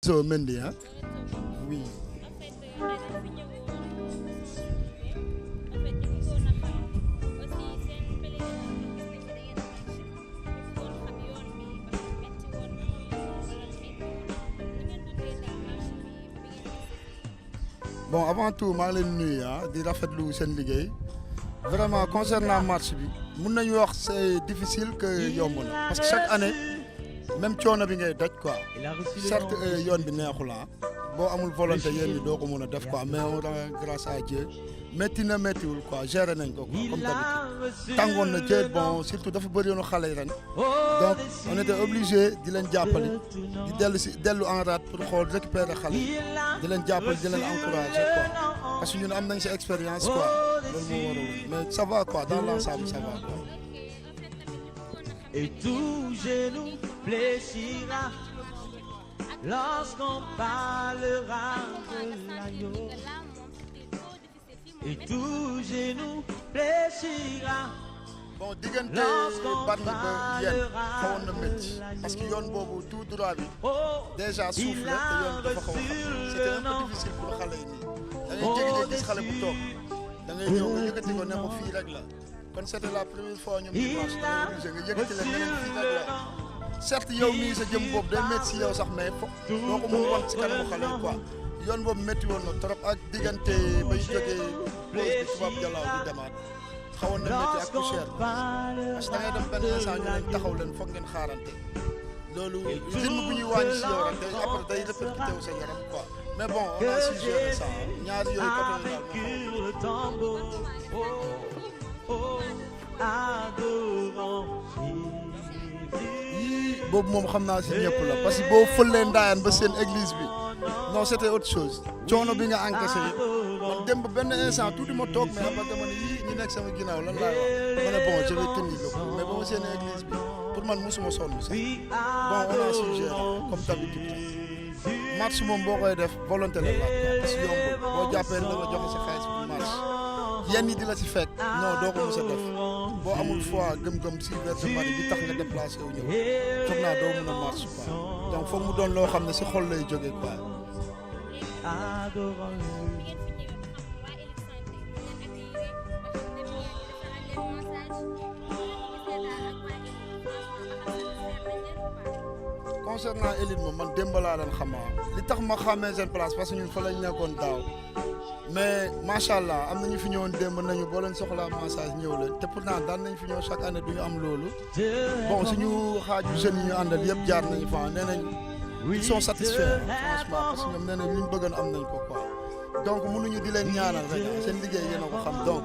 So Mendy, hein? Oui. Bon, avant tout, maa ngi leen di nuyu di rafetlu seen liggéey vraiment concernant marche bi mun nañu wax c'est difficile que yomb na parce que chaque année même coono bi ngay daj quoi certes yoon bi neexul boo amul volonté yéen ñi doo ko mën a def quoi mais on rend grâce à Dieu métti na méttiwul quoi gérer nañ ko quoi comme d'habitude tàngoon na jër bon surtout dafa bëri yoonu xale yi ren donc on était obligé di leen jàppale di dellu en rade pour xool récupérer xale yi di leen jàppale di leen encourager quoi parce que ñun am nañ si expérience quoi loolu moo waral mais ça va quoi dans l'ensemble ça va quoi. Et tout genou fléchira lorsqu'on parlera de l'agneau. Et tout genou fléchira. Bon diggante Bargny ba Yène xawoon na métti parce que yoon boobu tout droit bi déjà suuf la te yoon dafa xaw a xam c'était un peu difficile pour xale yi nii da ngay jékki-jékki gis xale bu toog da ngay ñëw nga yëkkati ko ne ko fii rek la kon c'était la première fois ñoom ñu marche da ngay obligé nga yëkkati leen ne leen fii rek la certes yow mii sa jëm boobu day métti si yow sax mais fo doo ko mën wan si kanamu xale yi quoi yoon boobu métti woon na trop ak diggante ba ñu jógee pause bi tubaab jalaaw di demaat xawoon na métti ak poussière parce que da ngay dem benn instant ñu leen taxaw leen foog ngeen xaarante loolu rythme bu ñuy wàññi si yow rek day après day répercuté wu sa yaram quoi mais bon on a su gérer ça ñaari yooyu côté yi daal boobu moom xam naa si ñëpp la parce que boo fëlee ndaayaan ba seen église bi non c'était autre chose coono bi nga encaissé man dem ba benn instant tuuti ma toog mais après dama ne yii ñi nekk sama ginnaaw lan laay wax ma ne bon je vais tenir le coup mais ba ma seen église bi pour man mosuma sonn sax bon on a su gérer comme d'habitude marche moom boo koy def volonté la laaj parce que yomb boo jàppee da nga joxe sa xaalis pour marche yenn yi di la si fekk non doo ko mos a def boo amul foi gëm-gëm si versement bi tax nga déplacé wu ñëw foog naa doo mën a marche quoi donc foog mu doon loo xam ne si xol lay jógee quoi. concernant élite moom man démb laa leen xamaa li tax ma xàmmee seen place parce que ñun fa lañ nekkoon daaw mais macha allah am na ñu fi ñëwoon démb nañu boo leen soxlaa massage ñëw leen te pourtant daan nañ fi ñëw chaque année du ñu am loolu bon suñu xaaju jeunes yi ñu àndal yëpp jaar nañu fa nee nañ ils sont satisfaits franchement parce que ñoom nee nañ li ñu bëggoon am nañ ko quoi donc mënuñu di leen ñaanal rek seen liggéey yéen a ko xam donc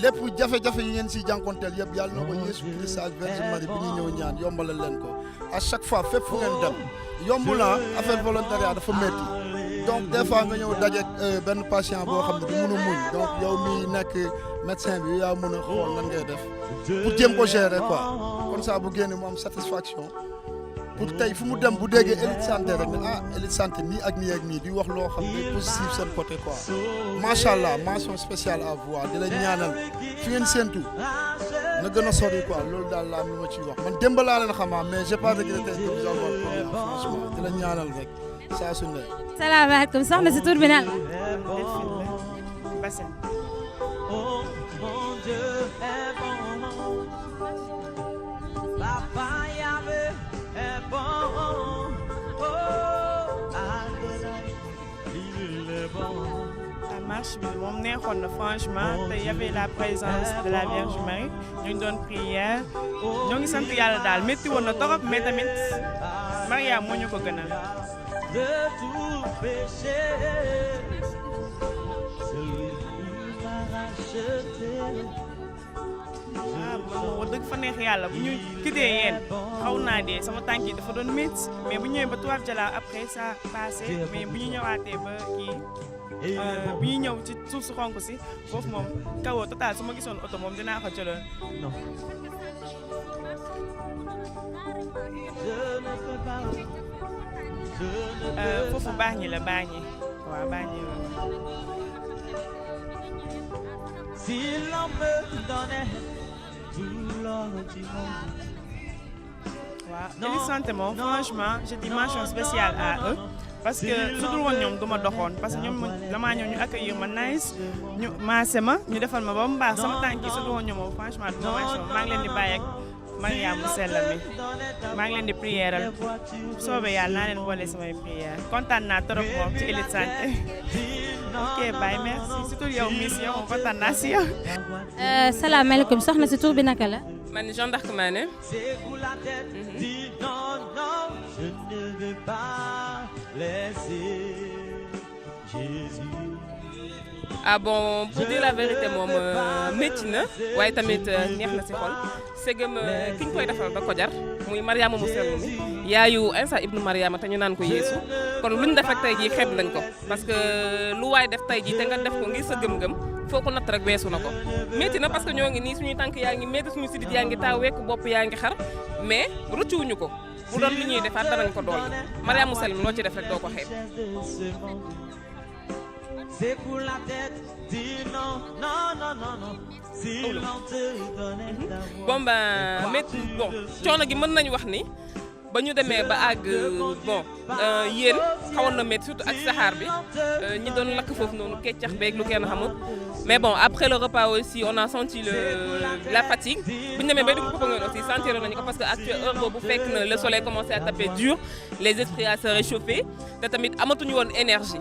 lépp jafe-jafe yi ngeen si jànkonteel yëpp yàlla na ko Yeesu Christ ak Vierge Marie bi ñuy ñëw ñaan yombalal leen ko à chaque fois fépp fu ngeen dem yomb na affaire volontariat dafa métti donc des fois nga ñëw dajeek benn patient boo xam ne du mën a muñ donc yow mi nekk médecin bi yaa mën a xool nan ngay def pour jéem ko gérer quoi comme ça bu génne mu am satisfaction pour tey fu mu dem bu déggee élite santé rek ne élite santé nii ak nii ak nii di wax loo xam ne positif seen côté quoi macha allah mention spéciale à vous di la ñaanal fi ngeen séentu na gën a sori quoi loolu daal la am lu ma ciy wax man démb laa leen xamaa mais j'ai pas regretté de vous avoir connu franchement di la ñaanal rek saa su ne. salaamaaleykum soxna si tur bi naan. marche bi moom neexoon na franchement te y avait la présence de la Vierge Marie ñu ngi doon prière ñoo ngi sant yàlla daal métti woon na torop mais tamit Maria moo ñu ko gënal. wax dëgg fa neex yàlla bu ñu quitté yéen xaw naa dee sama tànk yi dafa doon métti mais bu ñëwee ba Tubaab Jalaaw après ça passé mais bu ñu ñëwaatee ba kii bu ñuy ñëw ci suuf su xonk si foofu moom kawoo total su ma gisoon oto moom dinaa ko jëloon. foofu baax ñi la baax ñi waaw baax ñi la. Si l'on me donnait tout l'or du monde. waaw Elite Santé moom franchement je dis mention spéciale à eux parce que su dul woon ñoom du ma doxoon parce que ñoom damaa ñëw ñu accueillir ma nice ñu maase ma ñu defal ma ba mu baax sama tànk yi su dul woon ñoom moom franchement du ma mention maa ngi leen di bàyyi ak Mariama sell mi maa ngi leen di prièreal soobee yàlla naa leen boole samay prière kontaan naa trop moom ci Elite Santé ok bye merci surtout yow Miss yow moom kontaan naa si yow. salaamaaleykum soxna si tur bi naka la. man Jeanne d'Arc Mané. Je ne veux pas laisser Jésus. ah bon pour dire la vérité moom métti na waaye tamit neex na si xol segam ki ñu koy defal da ko jar muy Mariama mu sell mi yaayu Insa ibnu Mariama te ñu naan ko Yeesu kon luñ def rek tey jii xeeb nañ ko parce que lu waay def tey jii te nga def ko ngir sa gëm-gëm foo ko natt rek weesu na ko métti na parce que ñoo ngi nii suñuy tànk yaa ngi métti suñu sidit yaa ngi taaw wekk bopp yaa ngi xar mais rëccuwuñu ko bu doon lu ñuy defaat danañ ko dool Mariama mu sell mi loo ci def rek doo ko xeeb. C'est pour la tête, dis non, non, non, non, non. Si l'on te donnait ta voix. bon ba métti bon coono gi mën nañu wax ni ba ñu demee ba àgg bon yéen xawoon na métti surtout ak saxaar bi ñi doon lakk foofu noonu keccax beeg lu kenn xamul mais bon après le repas aussi on a senti la fatigue bu ñu demee bay dugg Popenguine aussi sentir nañu ko parce que actuelle heure boobu fekk na le soleil commençait à taper dur les esprits à se réchauffer te tamit amatuñu woon énergie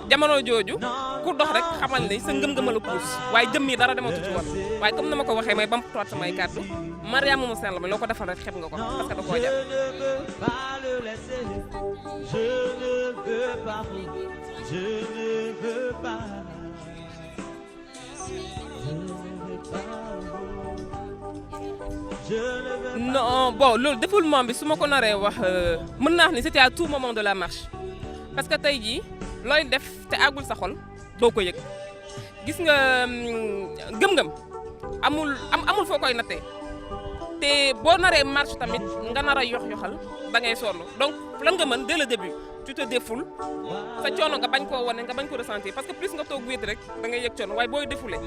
jamono jooju ku dox rek xamal ni sa ngëm-ngëm la puus waaye jëm yi dara dematu ci woon waaye comme na ma ko waxee may bam tuwaat samay kàddu Mariama mu sell mi loo ko defal rek xeeb nga ko parce que da koo jar. Je ne veux pas le laisser. Je ne veux pas. Je ne veux pas. Je ne veux pas. non bon loolu défoulement bi su ma ko naree wax mën naa wax ni c'était à tout moment de la marche parce que tey jii looy def te àggul sa xol doo ko yëg gis nga gëm-gëm amul foo koy nattee te boo naree marche tamit nga nar a yox-yoxal da ngay sonn donc lan nga mën dès le début tu te défoules sa coono nga bañ koo wane nga bañ ko ressentir parce que plus nga toog wéet rek da ngay yëg coono waaye booy défoulé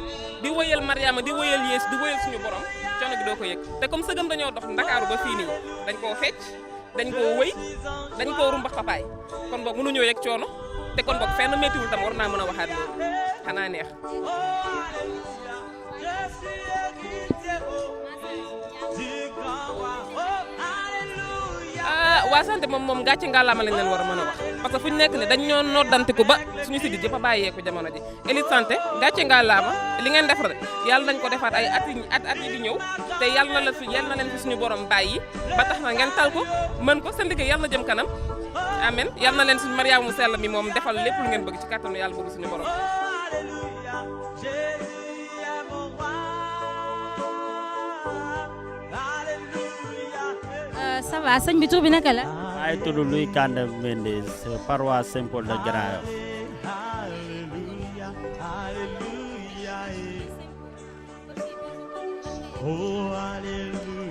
di wëyal Mariama di wëyal Yeesu di wëyal suñu borom coono gi doo ko yëg te comme sëgëm dañoo dox Ndakaaru ba fii nii dañ koo fecc dañ koo wëy dañ koo rumbax papaay kon boog mënuñoo yëg coono te kon boog fenn méttiwul tam war naa mën a waxaat loolu xanaa neex. waa santé moom gàcce ngàllaama lañ leen war a mën a wax parce que fu ñu nekk ne dañ ñoo noddantiku ba suñu sidit yëpp a bàyyeeku jamono ji Elite Santé gàcce ngàllaama li ngeen def rek yàlla nañ ko defaat ay at yi di ñëw te yàlla na leen fi suñu borom bàyyi ba tax na ngeen tal ko mën ko seen liggéey yàlla na jëm kanam amen yàlla na leen suñu Mariama mu sell mi moom defal lépp lu ngeen bëgg ci kàttanu yàlla bëgg suñu borom. ça va sëñ bi tur bi naka la. maa ngi tudd Louis Kande Mendes paroisse Saint-Paul de Grand Yoff.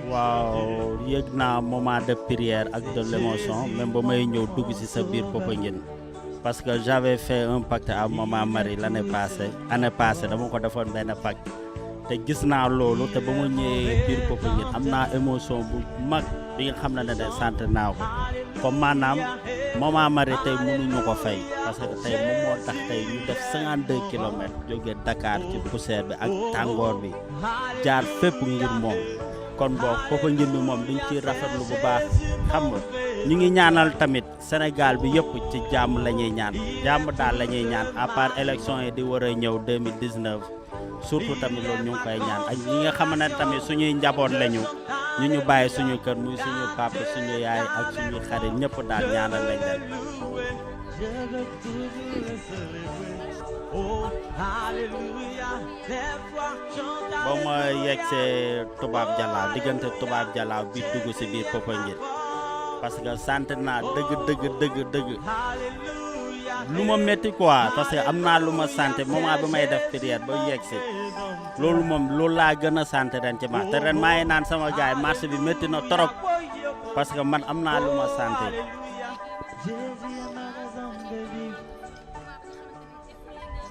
waaw yëg naa moment de prière ak de l'émotion même ba may ñëw dugg ci sa biir Popenguine parce que j'avais fait un pacte à Maman Marie année passée dama ko defoon benn pacte te gis naa loolu te ba ma ñëwee biir Popenguine am naa émotion bu mag bi nga xam ne ne sant naa ko comme maanaam Maman Marie tey mënuñu ko fay parce que tey moom moo tax tey ñu def 52 kilomètres jóge Dakar ci poussière bi ak tàngoor bi jaar fépp ngir moom kon boog Popenguine bi moom duñ ci rafetlu bu baax xam nga ñu ngi ñaanal tamit Sénégal bi yëpp ci jàmm la ñuy ñaan jàmm daal la ñuy ñaan à part élection yi di war a ñëw 2019 surtout tamit loolu ñu ngi koy ñaan ak ñi nga xam ne tamit suñuy njaboot lañu ñu bàyyi suñu kër muy suñu papa suñu yaay ak suñuy xarit ñëpp daal ñaanal lañ leen. ba ma yegsee Tubaab Jalaaw diggante Tubaab Jalaaw bi dugg si biir Popenguine parce que sant naa dëgg lu ma métti quoi parce que am naa lu ma sant moment bi may def prière ba yegsi loolu moom loolu laa gën a sant ren ci marché te ren maa ngi naan sama gaay marché bi métti na trop parce que man am naa lu ma sant Jésus est ma raison de vivre.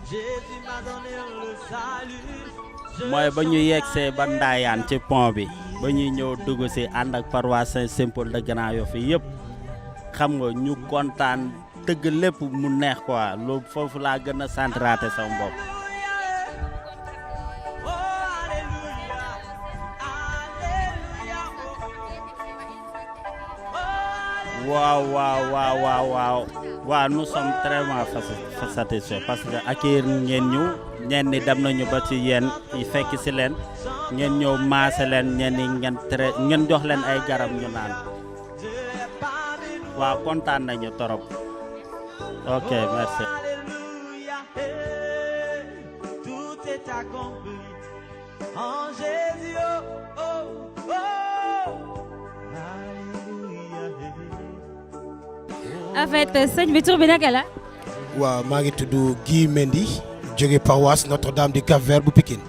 Jésus m'a donné le salut. mooy ba ñu yegsee ba Ndaayaan ci pont bi ba ñuy ñëw dugg si ànd ak paroisse Saint-Saint-Paul de Grand Yoff fi yëpp xam nga ñu kontaan dëgg lépp mu neex quoi loolu foofu laa gën a centraté sama bopp. waaw nous sommes très satisfaits parce que accueillir ngeen ñu ñenn ñi dem nañu ba ci yéen yi fekk si leen ngeen ñëw maase leen ñenn ñi ngeen jox leen ay garab ñu naan waaw kontaan nañu torop. Ok, merci. Tout est accompli en Jésus. Oh, oh, oh. en fait sëñ bi tur bi naka la. waaw maa ngi tudd Guy Mendy jóge paroisse Notre-Dame du Cap-Vert bu Pikine.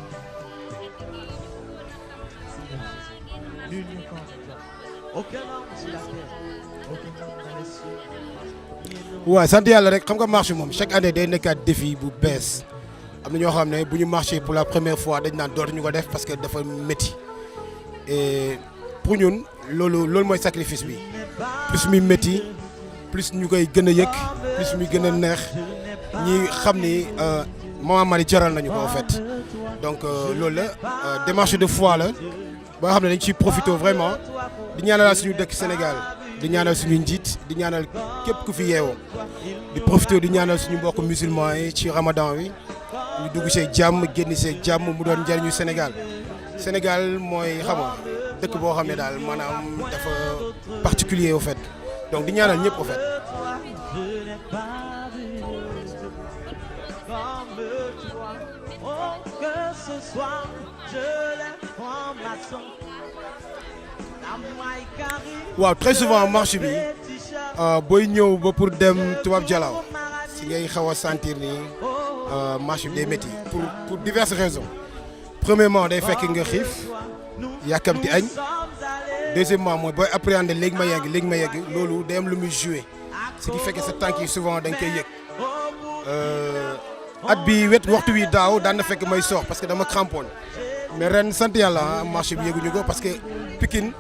waaw sant yàlla rek xam nga marché moom chaque année day nekkaat défi bu bees am na ñoo xam ne bu ñu marché pour la première fois dañ naan dootuñu ko def parce que dafa métti et pour ñun loolu mooy sacrifice bi plus muy métti plus ñu koy gën a yëg plus muy gën a neex ñi xam ni Maman Marie jaral nañu ko en fait donc loolu la démarche de foi la ba nga xam ne dañ ciy profité vraiment di ñaanal suñu dëkk Sénégal di ñaanal suñu njiit di ñaanal képp ku fi yeewoo di profité di ñaanal suñu mbokk musulman yi ci ramadan wi ñu dugg see jàmm génn see jàmm mu doon njëriñu Sénégal mooy xam nga dëkk boo xam ne daal maanaam dafa particulier au fait donc di ñaanal ñëpp au fait. waaw très souvent marché bi booy ñëw ba pour dem Tubaab Jalaaw si ngay xaw a sentir ni marché bi day métti pour diverses raisons. Premièrement day fekk nga xiif yàkkamti añ deuxièmement mooy booy appréhender léegi ma yegg loolu day am lu muy joué ce qui fait que sa tànk yi souvent dañ koy yëg at bi waxtu wi daaw daan na fekk may soox parce que dama crampoon mais ren sant yàlla marché bi yëguñu ko parce que Pikine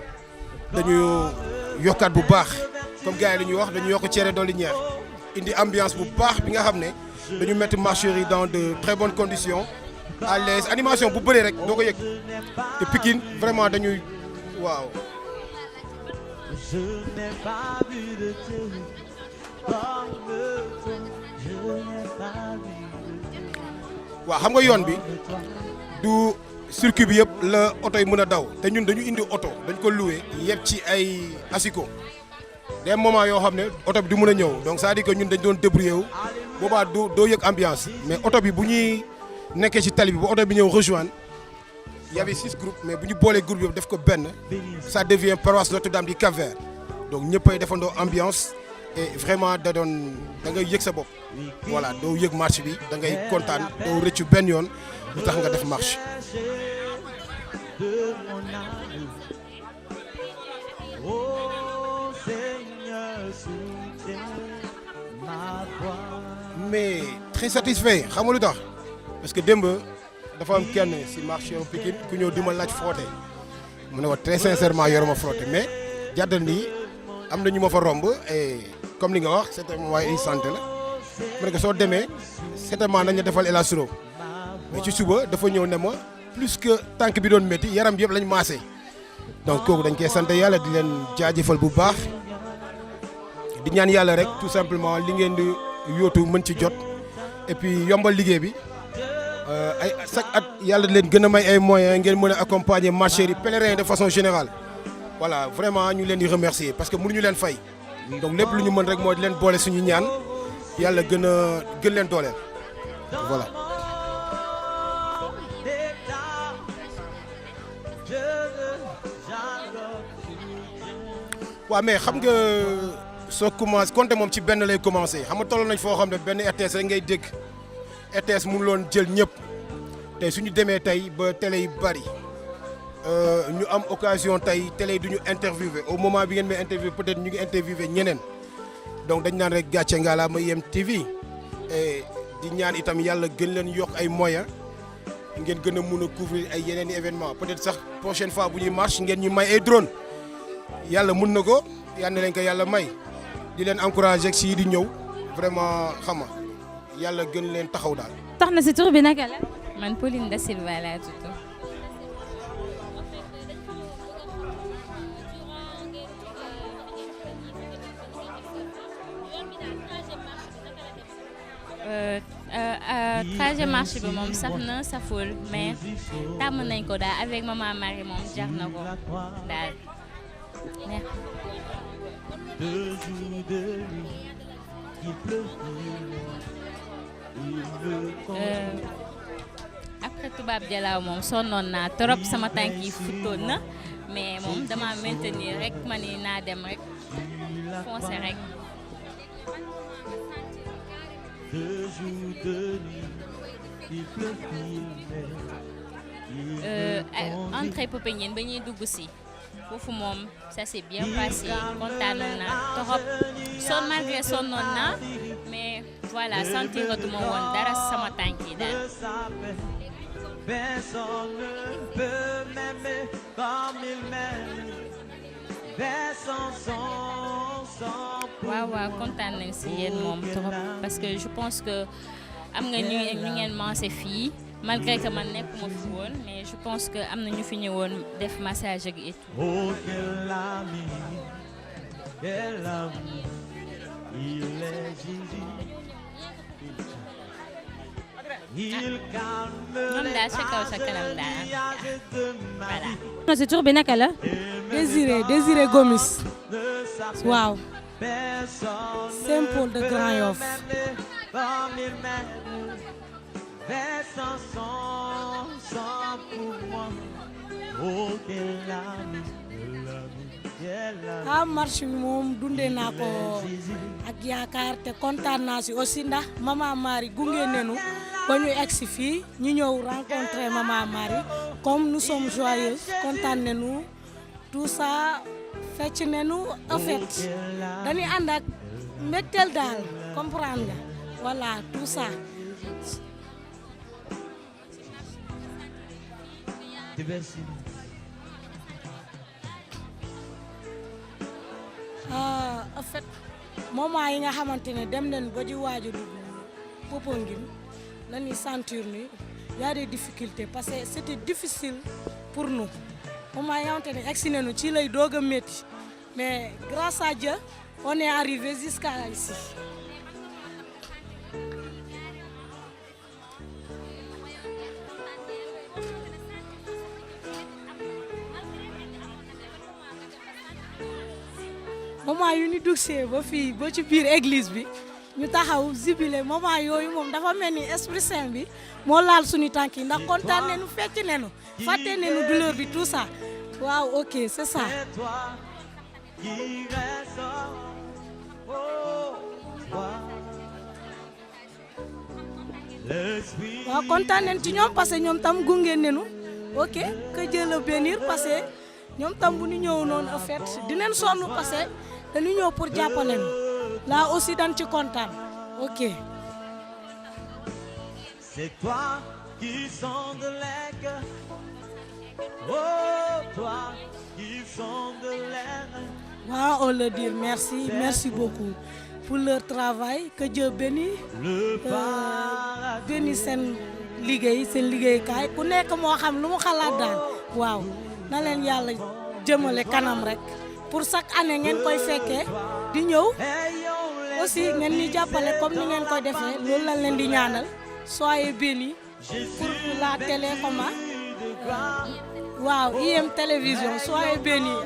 dañu yokkaat bu baax comme gars yi dañuy wax dañu yokk cere dolli ñeex indi ambiance bu baax bi nga xam ne dañu mettre marcheurs yi dans de très bonnes conditions à l'aise animation bu bëree rek doo ko yëg te Pikine vraiment dañuy waaw. Je n'ai pas vu de Dieu comme toi. Je n'ai pas vu de Dieu. waaw xam nga yoon bi du circuit bi yëpp la oto yi mën a daw te ñun dañu indi oto dañ ko loué yëpp ci ay asiko des moments yoo xam ne oto bi du mën a ñëw donc c'est-à-dire que ñun dañ doon débrouiller wu boobaa doo yëg ambiance mais oto bi bu ñuy nekkee ci tali bi ba oto bi ñëw rejoindre y avait 6 groupes mais bu ñu boolee groupe yëpp def ko benn ça devient paroisse Notre-Dame du Cap-Vert donc ñëppay defandoo ambiance et vraiment da ngay yëg sa bopp voilà doo yëg marche bi da ngay kontaan doo rëccu benn yoon lu tax nga def marche. De mon âme, oh Seigneur, soutiens ma voix. mais très satisfait xam nga lu tax parce que démb dafa am kenn si marché yu Pikine ku ñëw di ma laaj frotté mu ne ko très sincèrement yoruma frotté mais jàddal nii am na ñu ma fa romb et comme li nga wax certainement waaye ay santé la mu ne ko soo demee certainement nañ la defal élastro mais ci suba dafa ñëw ne ma plus que tànk bi doon métti yaram bi yëpp lañ maasee donc kooku dañ koy sant yàlla di leen jaajëfal bu baax di ñaan yàlla rek tout simplement li ngeen di yóotu mën ci jot et puis yombal liggéey bi ay chaque at yàlla di leen gën a may ay moyens ngeen mën a accompagner marchés yi pèlerins de façon générale voilà vraiment ñu leen di remercier parce que mënuñu leen fay donc lépp lu ñu mën rek mooy di leen boole suñu ñaan yàlla gën leen dooleel voilà. waaw mais xam nga soo commencé compter moom ci benn lay commencé xam nga tolloon nañ foo xam ne benn RTS rek ngay dégg RTS mënu loon jël ñëpp tey suñu demee tey ba télé yi bari ñu am occasion tey télé yi du ñu interviewé au moment bi ngeen may interviewé peut-être ñu ngi interviewé ñeneen donc dañ naan rek gàcce ngalaama IM TV et di ñaan itam yàlla gën leen yokk ay moyens ngeen gën a mun a couvrir ay yeneen i événements peut-être sax prochaine fois bu ñuy marche ngeen ñu may ay drone yàlla mun na ko yal na leen ko yàlla may di leen encourager si di ñëw vraiment xam nga yàlla gën leen taxaw daal. tax na si tur bi naka la. man Pauline Da Silva laa tudd. trajet marché bi moom saf na saful mais tàmm nañ ko daal avec maman Marie moom jar na ko daal. Après tubaab jalaaw moom sonnoon naa trop sama tànk yi futtoon na mais moom dama maintenir rek ma ni naa dem rek foncer rek. Entrée Popenguine ba ñuy dugg si foofu moom ça s'est bien passé kontaanoon naa trop malgré sonnoon naa mais voilà sentiratuma woon dara sama tànk yi daal. Personne ne peut m'aimer comme il m'aime. waaw kontaan nañ si yéen moom trop parce que je pense que am nga ñu ngeen mancé fii malgré que man nekkuma fi woon mais je pense que am na ñu fi ñëwoon def massage ak et tout. Oh quel ami, il est Jésus. ñoom daal sa kaw sa kanam daal voilà. na si tur bi naka la. Désiré Gomis waaw Saint-Paul de Grand Yoff. Marche bi moom dundee naa ko ak yaakaar te kontaan naa si aussi ndax maman Marie gunge nenu ba ñu egsi fii ñu ñëw rencontrer maman Marie comme nous sommes joyeux kontaan nenu tout ça fecc nenu en fait dañuy ànd ak mbégteel daal comprendre nga voilà tout ça. En fait moment yi nga xamante ne dem nañ ba di waaj a dugg Popenguine la ñuy sentir ni y a des difficultés parce que c'était difficile pour nous moment yi nga xamante ne egsi nañu ci lay doog a métti mais grâce à Dieu on est arrivé jusqu'à ici. moment yu ñu dugsee ba fii ba ci biir église bi ñu taxaw zibilé moment yooyu moom dafa mel ni esprit saint bi moo laal suñu tànk yi ndax kontaan nañu fecc nañu fàtte nañu douleur bi tout ça waaw ok c'est ça. waaw kontaan nañu ci ñoom parce que ñoom tam gunge nañu ok que Dieu le bénisse parce que ñoom tam bu ñu ñëw noonu en fait dinañ sonn parce que dañu ñëw pour jàppale ñu là aussi dañ ci kontaan ok. C'est toi qui sens de l'air. Oh toi qui sens de l'air. waaw on le dit merci beaucoup pour leur travail que Dieu bénisse bénisse seen liggéeykaay ku nekk moo xam lu mu xalaat daal waaw na leen yàlla jëmale kanam rek pour chaque année ngeen koy fekkee di ñëw aussi ngeen ñu jàppale comme ni ngeen koy defee loolu lañ leen di ñaanal soyez bénis pour la télé comment waaw IM télévision soyez bénis.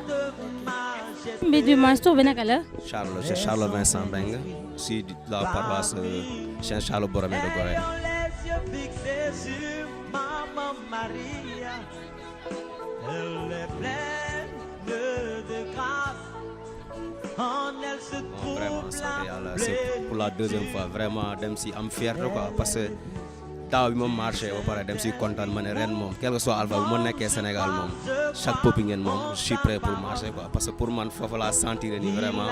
mbi dimanche tur bi naka la. Charles, c'est Charles Vincent Beng, aussi de la paroisse Saint-Charles Borromée de Gorée. Vraiment, c'est pour la deuxième fois, vraiment, dem si am fierté quoi, parce que daaw bi ma marché ba pare dem si kontaan ma ne ren moom quel que soit alpha bu ma nekkee Sénégal moom chaque Popenguine moom je suis prêt pour marcher quoi parce que pour man foofu laa sentir ni vraiment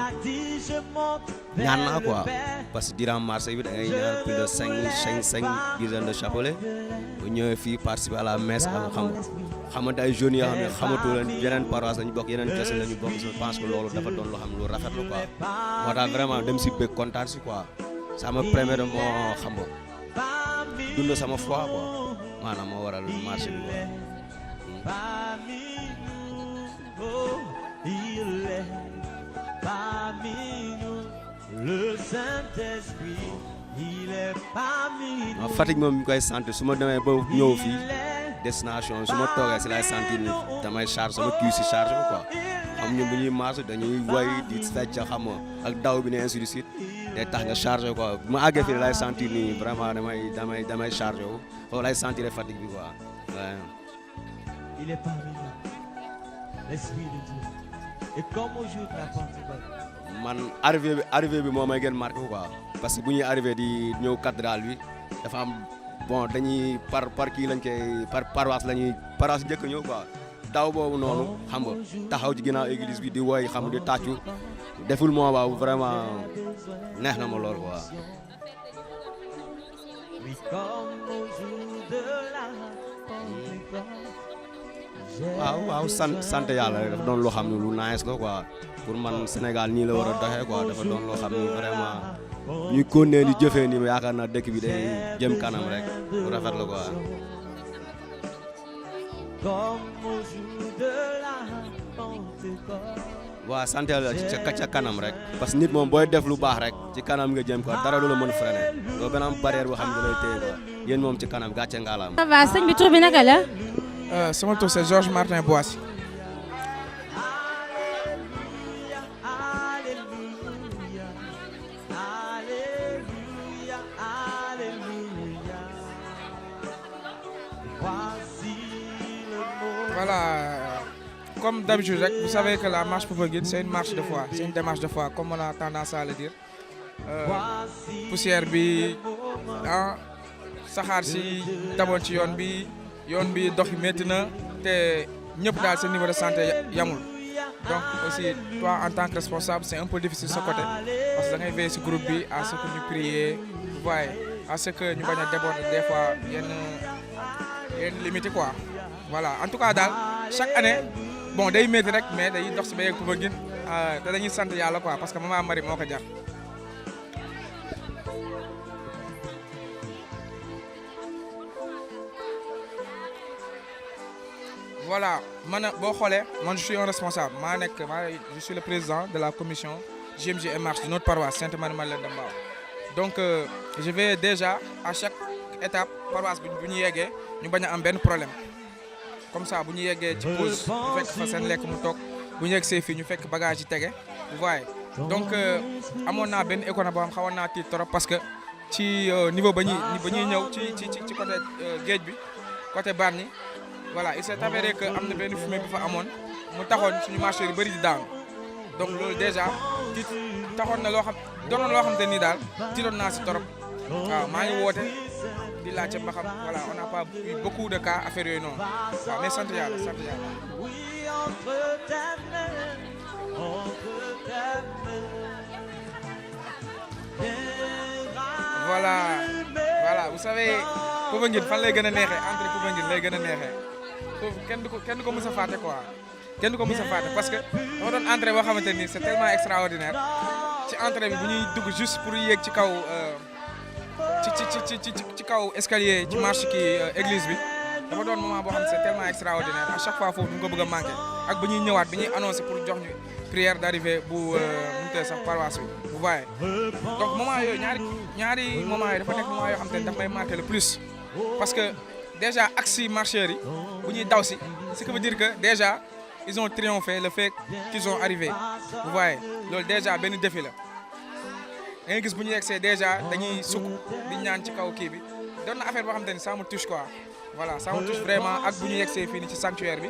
ñaan naa quoi parce que durant marché bi da ngay ñaan plus de 5 dizaines de chapelets bu ñëwee fii participer à la messe ak xamante ay jeunes yoo xam ne xamatu leen yeneen paroisse lañu bokk yeneen kese lañu bokk je pense que loolu dafa doon loo xam lu rafet la quoi moo tax vraiment dem si bëgg kontaan si quoi ça me permet de moo xam nga dund sama foi quoi maanaam moo waral marché bi quoi. Fatick moom mi koy sentir su ma demee ba ñëw fii destination su ma toogee si lay sentir ni damay charge sama kii si charge bi quoi xam ñun bu ñuy marché dañuy way di fecc xam nga ak daw bi ne ainsi de suite day tax nga chargé quoi bu ma àggee fii lay sentir ni vraiment damay chargé wu foofu lay sentir Fatick bi quoi waaw. Il est parmi nous, l'Esprit de Dieu. Et comme au jour de la Pentecôte. Man arrivé bi moo may gën marqué quoi parce que bu ñuy arrivé di ñëw cathédrale bi dafa am bon dañuy par kii lañ koy par paroisse njëkk ñëw quoi daw boobu noonu xam nga taxaw ci ginnaaw église bi di woy xam nga di tàccu deful moo waaw vraiment neex na ma lool quoi. waaw sant yàlla rek dafa doon loo xam ne lu nice la quoi pour man Sénégal nii la war a doxee quoi dafa doon loo xam ne vraiment ñuy continuer di jëfee nii yaakaar naa dëkk bi day jëm kanam rek lu rafet la quoi. waaw sant yàlla ca kanam rek parce que nit moom booy def lu baax rek ci kanam nga jëm quoi dara du la mën freiner doo benn am barrière boo xam ne da lay téye quoi yéen moom ci kanam gàcce ngalaam. ça va sëñ bi tur bi naka la. sama tur c'est Georges Martin Boissy. Voilà, comme d'habitude, vous savez que la marche Popenguine, c'est une marche de foi, c'est une démarche de foi, comme on a tendance à le dire. Poussière bi, saxaar si taboon ci yoon bi dox yi métti na te ñëpp daal seen niveau de santé yamul donc aussi toi en tant que responsable c'est un peu difficile ce côté parce que da ngay veiller si groupe bi à ce que ñu prier vous voyez à ce que ñu bañ a déborder des fois yenn limite quoi voilà en tout cas daal chaque année bon day métti rek mais day dox si ba yegg Popenguine te dañuy sant yàlla quoi parce que maman Marie moo ko jar. Voilà, moi je suis un responsable, je suis le président de la commission JMJ et Marche de notre paroisse Sainte-Marie-Madeleine de Mbao. Donc je vais déjà à chaque étape paroisse bu ñu yeggee ñu bañ a am benn problème comme ça bu ñu yeggee ci pause ñu fekk fa seen lekk mu toog bu ñu yeggsee fii ñu fekk bagage yi tege vous voyez donc amoon naa benn école boo xam xawoon naa tiit trop parce que ci niveau ba ñuy ñëw ci côté géej bi côté Bargny voilà il s'est avéré que am na benn fumée bi fa amoon mu taxoon suñu marché yu bëri di daanu donc loolu déjà ci taxoon na loo xam te ni daal tiitoon naa si torop waaw maa ngi woote di laajte ba xam voilà on n'a pas eu beaucoup de cas affaire yooyu noonu waaw mais sant yàlla. voilà vous savez Popenguine fan lay gën a neexee entrée Popenguine lay gën a neexee. foofu kenn du ko mës a fàtte quoi kenn du ko mës a fàtte parce que dama doon entrée boo xamante ni c'est tellement extraordinaire ci entrée bi bu ñuy dugg juste pour yéeg ci kaw ci kaw escalier ci marche kii église bi dafa doon moment boo xam ne c'est tellement extraordinaire à chaque fois foofu ñu ko bëgg a manqué ak bu ñuy ñëwaat bi ñuy annoncé pour jox ñu prière d'arrivée bu mu tee sax paroisse bi vous voyez donc moment yooyu ñaari moment yooyu dafa nekk moment yoo xam te ne daf may marqué le plus parce que déjà axe marcheurs yi bu ñuy daw si ce qui veut dire que déjà ils ont triomphé le fait qu'ils ont arrivé vous voyez loolu déjà benn défi la da ngay gis bu ñu yegsee déjà dañuy sukk di ñaan ci kaw kii bi doon na affaire boo xamante ni ça me touche quoi voilà ça me touche vraiment ak bu ñu yegsee fii ni ci sanctuaire bi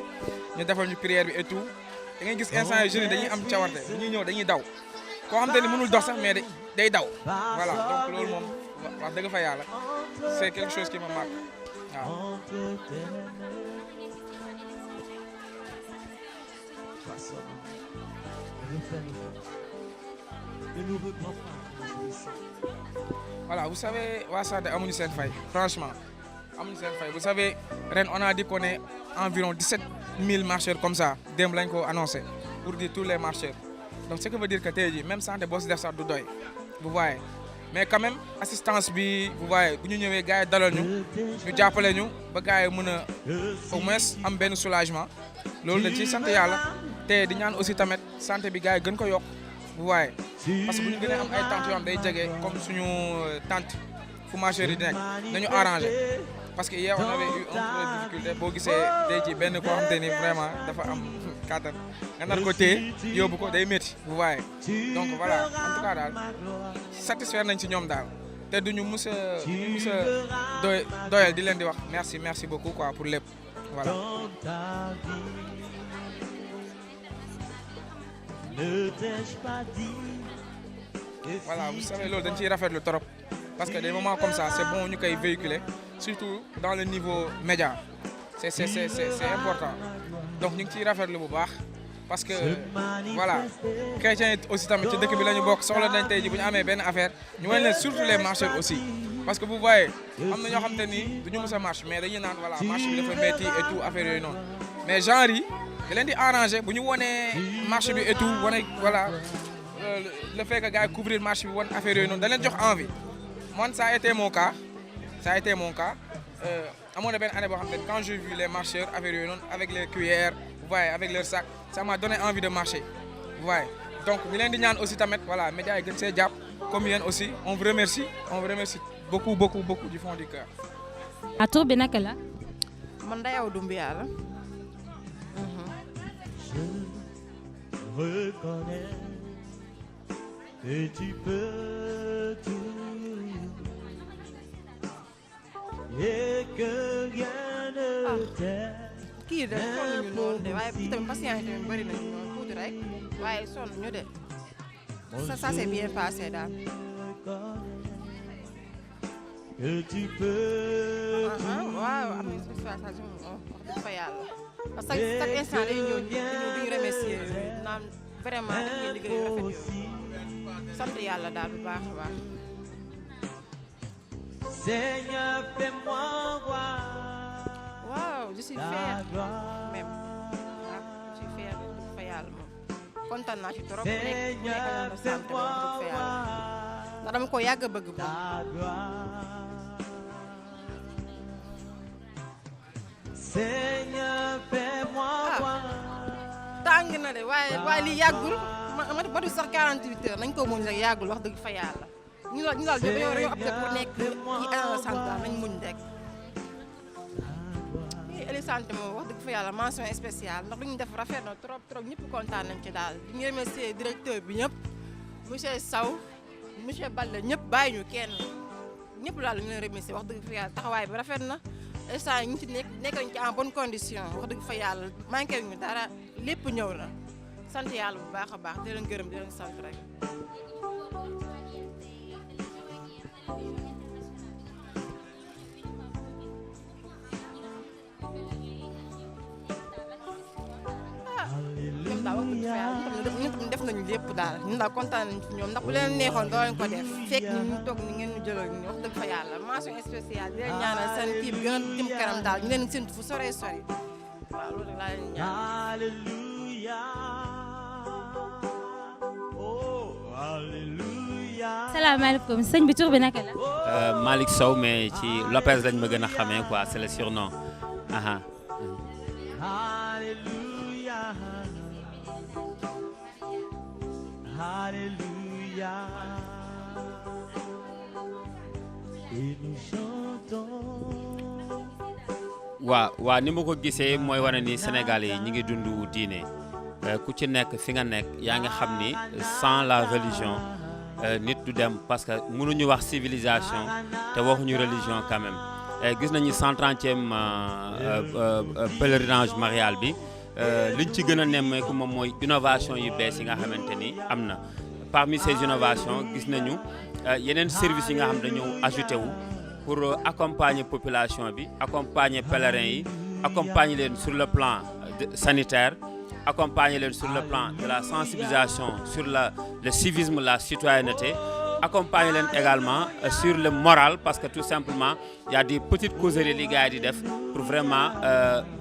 ñu defal ñu prière bi et tout da ngay gis instant yi jeunes dañuy am cawarte bu ñuy ñëw dañuy daw koo xamante ni mënul dox sax mais day daw voilà donc loolu moom wax dëgg fa yàlla c'est quelque chose qui me marque waaw. Voilà, vous savez, waa Santé amuñu seen fay franchement amuñu seen fay vous savez ren on a dit qu'on est environ 17 000 marcheurs comme ça démb lañ ko annoncé pour dire tous les marcheurs donc ce qui veut dire que tey jii même Santé boo si def sax du doy vous voyez mais quand même assistance bi vous voyez bu ñu ñëwee gars yi dalal ñu jàppale ñu ba gars yi mën a au moins am benn soulagement loolu dañ ciy sant yàlla te di ñaan aussi tamit santé bi gars yi gën ko yokk vous voyez parce que bu ñu gënee am ay tentes yoo xam day jege comme suñu tente fu marcheurs yi di nekk nañu arrangé parce que hier on avait eu un peu de difficulté boo gisee day ci benn koo xamante ni vraiment dafa am kàttan nga nar ko téye yóbbu ko day métti vous voyez donc voilà en tout cas daal satisfaire nañ ci ñoom daal te duñu mus a doyal di leen di wax merci beaucoup quoi pour lépp voilà. Voilà, vous savez loolu dañ ciy rafetlu trop parce que des moments comme ça c'est bon ñu koy véhiculer surtout dans le niveau média c'est important donc ñu ngi ciy rafetlu bu baax parce que voilà chrétiens aussi tamit ci dëkk bi la ñu bokk soxla nañ tey ji bu ñu amee benn affaire ñu wane leen surtout les marcheurs aussi parce que vous voyez am na ñoo xam te ni du ñu mës a marche mais dañuy naan voilà marche bi dafa métti et tout affaire yooyu noonu mais genre yi da leen di arranger bu ñu wonee marche bi et tout wane voilà le fait que gars yi couvrir marche bi wan affaire yooyu noonu da leen jox envie man ça a été mon cas amoon na benn année boo xam ne quand j'ai vu les marcheurs affaire yooyu noonu avec les cuillères vous voyez avec leur sac ça m'a donné envie de marcher vous voyez donc ñu leen di ñaan aussi tamit voilà médias yi gën see jàpp comme yéen aussi on vous remercie beaucoup du fond du cœur. tur bi naka la. man Ndeye Awa Doumbia la. Reconnais que tu peux tout et que rien ne t'est. kii de sonn ñu noonu de waaye tamit patient yi tamit bëri nañu noonu tuuti rek waaye sonn ñu de ça s'est bien passé daal. que tu peux tout. waaw am nañu satisfaction wax dëgg fa yàlla parce que chaque instant day ñëw di ñu remercier naan vraiment dañuy liggéey yu rafet yooyu sant yàlla daal bu baax a baax. Seigneur, fais-moi voir. waaw je suis fière même waaw je suis fière dëgg fa yàlla moom kontaan naa ci trop nekk na sant moom dëgg fa yàlla ndax dama ko yàgg a bëgg Seigneur, fais-moi voir. tàng na de waaye lii yàggul ma du sax 48 heures nañ ko muñ rek yàggul wax dëgg fa yàlla ñu daal dañoo opté pour nekk ci santé nañ muñ rek. Eli santé moom wax dëgg fa yàlla mention spéciale ndax lu ñu def rafet na trop ñëpp kontaan nañ ci daal di ñu remercier directeur bi ñëpp monsieur Sow monsieur Balla ñëpp bàyyi ñu kenn ñëpp daal ñu leen remercier wax dëgg fa yàlla taxawaay bi rafet na instant ñu ci nekk nañ ci en bonne condition wax dëgg fa yàlla manqué ñu dara lépp ñëw na sant yàlla bu baax a baax di leen gërëm di leen sant rek. ñoom daal wax dëgg fa yàlla ñun tamit def nañu lépp daal ñun daal kontaan nañu ci ñoom ndax bu leen neexoon doo leen ko def fekk ñu toog ni ngeen ñu jëloon ñu wax dëgg fa yàlla mention spéciale di leen ñaanal seen kii bi gën a jëm kanam daal ñu leen séntu fu sore waaw loolu laa leen ñaanal. salaamaaleykum sëñ bi tur bi naka la. Malick Sow mais ci Lopez lañ ma gën a xamee quoi c'est le surnom. Alléluia. Alléluia. Et nous chantons. waaw ni ma ko gisee mooy wane ni Sénégal yi ñi ngi dund diine ku ci nekk fi nga nekk yaa ngi xam ni sans la religion nit du dem parce que mënuñu wax civilisation te waxuñu religion quand même gis nañu 130e pèlerinage marial bi liñ ci gën a nemmeeku moom mooy innovation yu bees yi nga xamante ni am na parmi ces innovations gis nañu yeneen services yi nga xam dañu ajouté wu pour accompagner population bi accompagner pèlerins yi accompagner leen sur le plan sanitaire accompagner leen sur le plan de la sensibilisation sur le civisme la citoyenneté accompagner leen également sur le moral parce que tout simplement il y a des petites causeries li gars yi di def pour vraiment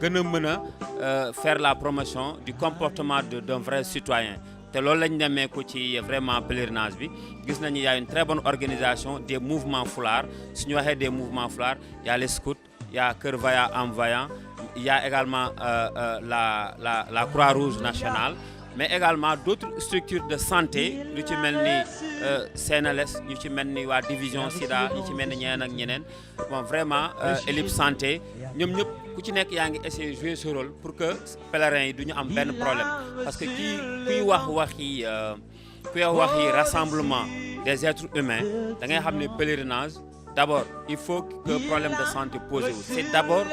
gën a mën a faire la promotion du comportement d'un vrai citoyen te loolu lañ nemmeeku ci vraiment pèlerinage bi gis nañu y a une très bonne organisation des mouvements foulards su ñu waxee des mouvements foulards y a les scouts y a Kër Vaillant Am Vaillant il y a également la Croix-Rouge nationale mais également d'autres structures de santé lu ci mel ni CNLS ñu ci mel ni waa division Sida ñu ci mel ni ñeneen ak ñeneen bon vraiment Elip Santé ñoom ñëpp ku ci nekk yaa ngi essayer jouer ce rôle pour que pèlerins yi du ñu am benn problème parce que kuy wax waxi rassemblement des êtres humains da ngay xam ne pèlerinage d'abord il faut que problème de santé posé wu c'est d'abord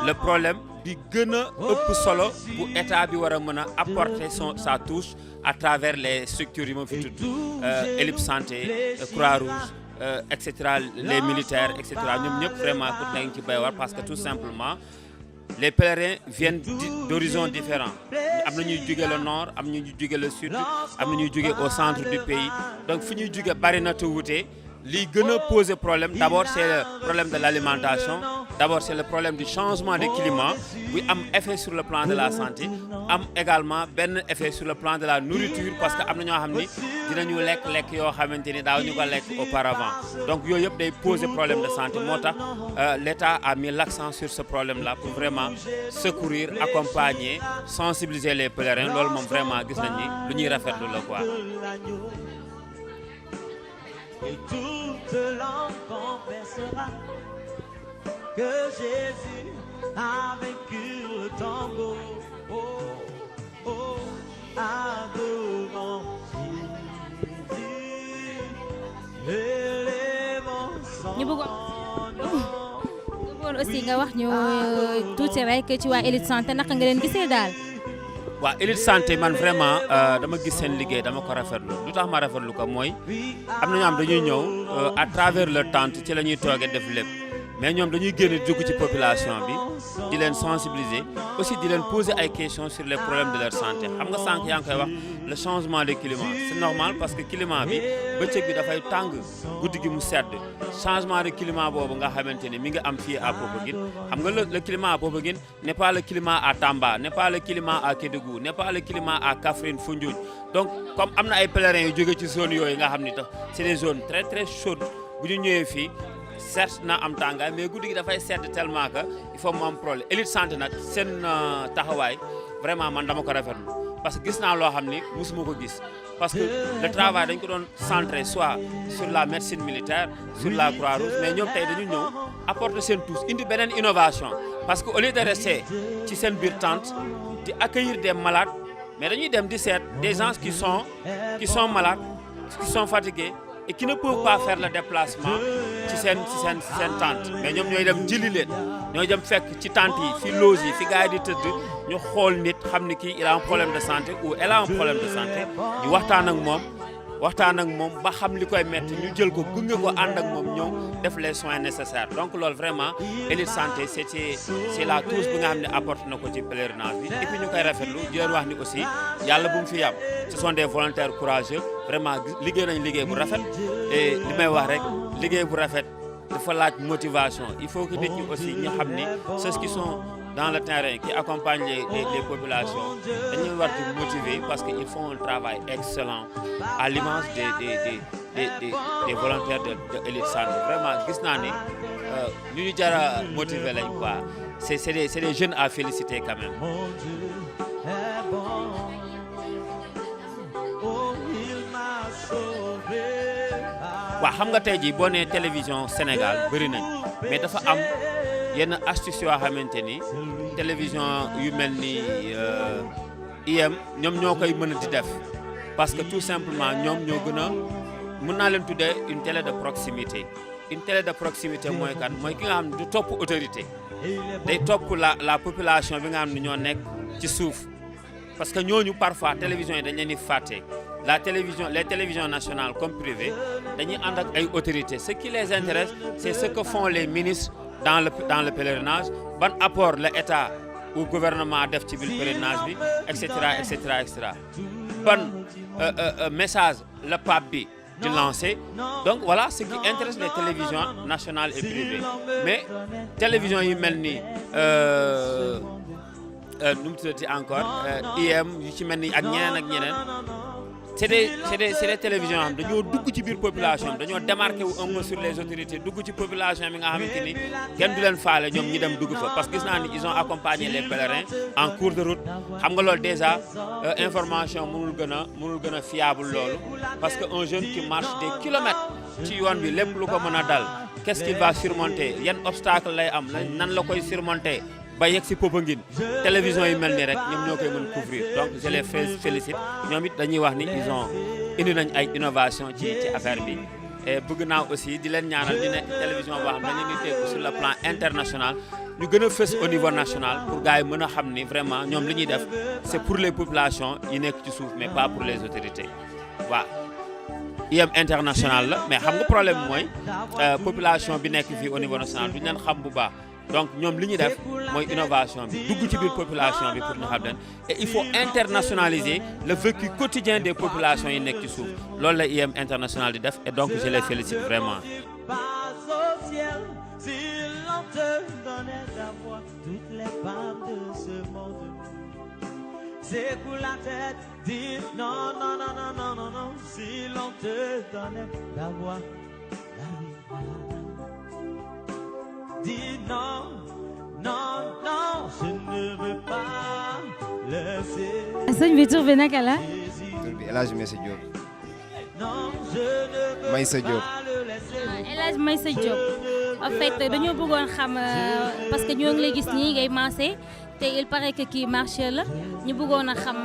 le problème bi gën a ëpp solo bu état bi war a mën a apporter sa touche à travers les structures yi ma fi tudd Elip Santé Croix-Rouge et cetera les militaires et cetera ñoom ñëpp vraiment ku nekk ci bay war parce que tout simplement les pèlerins viennent d'horizons différents am na ñuy jóge le nord am na ñuy jóge le sud am na ñuy jóge au centre du pays donc fu ñuy jóge bari na te wuute li gën a poser problème d'abord c'est le problème de l'alimentation d'abord c'est le problème du changement de climat buy am effet sur le plan de la santé am également benn effet sur le plan de la nourriture parce que am na ñoo xam ni dinañu lekk yoo xamante ni daaw ñu ko lekk auparavant donc yooyu yëpp day poser problème de santé moo tax l'État a mis l'accent sur ce problème-là pour vraiment secourir accompagner sensibiliser les pèlerins loolu moom vraiment gis nañ ni lu ñuy rafetlu la quoi. Et toute langue conversera que Jésus a vaincu le tombeau. Oh, oh, adorons Jésus, élevons son ñu bëggoon aussi nga wax ñu tuuti rek ci waa Elite Santé naka nga leen gisee daal. waaw Elite Santé man vraiment dama gis seen liggéey dama ko rafetlu lu tax ma rafetlu ko mooy am na ñoo xam dañuy ñëw à travers le tente ci la ñuy toogee def lépp mais ñoom dañuy génn dugg ci population bi di leen sensibiliser aussi di leen poser ay questions sur les problèmes de leur santé xam nga sànq yaa ngi koy wax le changement de climat c'est normal parce que climat bi bëccëg bi dafay tàng guddi gi mu sedd changement de climat boobu nga xamante ne mi ngi am fii à Popenguine xam nga le climat à Popenguine n'est pas le climat à Tamba n'est pas le climat à Kédougou n'est pas le climat à Kaffrine Foundiougne donc comme am na ay pèlerins yu jóge ci zone yooyu nga xam ni tax c'est des zones très très chaudes bu ñu ñëwee fii certes na am tàngaay mais guddi gi dafay sedd tellement que il faut mu am problème Elite Santé nag seen taxawaay vraiment man dama ko rafetlu parce que gis naa loo xam ni musuma ko gis parce que le travail dañ ko doon centré soit sur la médecine militaire sur la Croix-Rouge mais ñoom tey dañu ñëw apporter seen touche indi beneen innovation parce que au lieu de rester ci seen biir tente di accueillir des malades mais dañuy dem di seet des gens qui sont malades qui sont fatigués et qui ne peuvent pas faire le déplacement ci seen tente mais ñoom ñooy dem jëli leen ñooy dem fekk ci tente yi fi loge yi fi gars yi di tëdd ñu xool nit xam ni kii il a un problème de santé ou elle a un problème de santé ñu waxtaan ak moom ba xam li koy metti ñu jël ko gunge ko ànd ak moom ñëw def les soins nécessaires donc loolu vraiment Elite Santé c'est la touche bi nga xam ne apporte na ko ci pèlerinage bi et puis ñu koy rafetlu di leen wax ni aussi yàlla bu mu fi yam ce sont des volontaires courageux vraiment liggéey nañ liggéey bu rafet et li may wax rek liggéey bu rafet dafa laaj motivation il faut que nit ñi aussi ñu xam ni ceux qui sont dans le terrain qui accompagnent les populations dañuy war di motiver parce que ils font un travail excellent à l'image des volontaires de Elite Santé vraiment gis naa ni ñu ñu jar a motiver lañ quoi c'est des jeunes à féliciter quand même. waaw xam nga tey jii boo nee télévision Sénégal bëri nañ mais dafa am yenn astuces yoo xamante ni télévision yu mel ni IM ñoom ñoo koy mën a di def parce que tout simplement ñoom ñoo gën a mën naa leen tuddee une télé de proximité une télé de proximité mooy kan mooy ki nga xam ne du topp autorité day topp la population bi nga xam ne ñoo nekk ci suuf parce que ñooñu parfois télévision yi dañ leen di fàtte les télévisions nationales comme privées dañuy ànd ak ay autorités ce qui les intéresse c'est ce que font les ministres dans le pèlerinage ban apport la état ou gouvernement def ci biir pèlerinage bi et cetera ban message le pape bi di lancer donc voilà ce qui intéresse les télévisions nationales et privées mais télévision yi mel ni nu mu tuddati encore IM yu ci mel ni ak ñeneen c'est des télévisions yoo xam dañoo dugg ci biir population bi dañoo démarqué wu un peu sur les autorités dugg ci population bi nga xamante ni kenn du leen faale ñoom ñi dem dugg fa parce que gis naa ni ils ont accompagné les pèlerins en cours de route xam nga loolu déjà information mënul gën a fiable loolu parce que un jeune qui marche des kilomètres ci yoon bi lépp lu ko mën a dal qu'est-ce qu'il va surmonter yan obstacle lay am nan la koy surmonter ba yegg si Popenguine télévision yi mel nii rek ñoom ñoo koy mën couvrir donc je les félicite ñoom it dañuy wax ni ils ont indi nañ ay innovation ci affaire bi et bëgg naa aussi di leen ñaanal ñu ne télévision boo xam dañu leen di teg sur le plan international ñu gën a fës au niveau national pour gars yi mën a xam ni vraiment ñoom li ñuy def c'est pour les populations yi nekk ci suuf mais pas pour les autorités waaw IM international la mais xam nga problème mooy population bi nekk fii au niveau national duñu leen xam bu baax donc ñoom li ñuy def mooy innovation bi dugg ci biir population bi pour ñu xam leen et il faut internationaliser le vécu quotidien des populations yi nekk ci suuf loolu la IM international di def et donc je les félicite vraiment. Toutes les femmes de ce monde secouent la tête, disent non, non, non, non, non, non, non, si l'on te donnait la voix, la vie. Dis non, non, non, je ne veux pas laisser. sëñ bi tur bi naka la. tur bi El Hadj Maysa Diop. Maysa Diop. El Hadj Maysa Diop en fait dañoo bëggoon xam parce que ñoo ngi lay gis nii ngay maase te il paraît que kii marché la ñu bëggoon a xam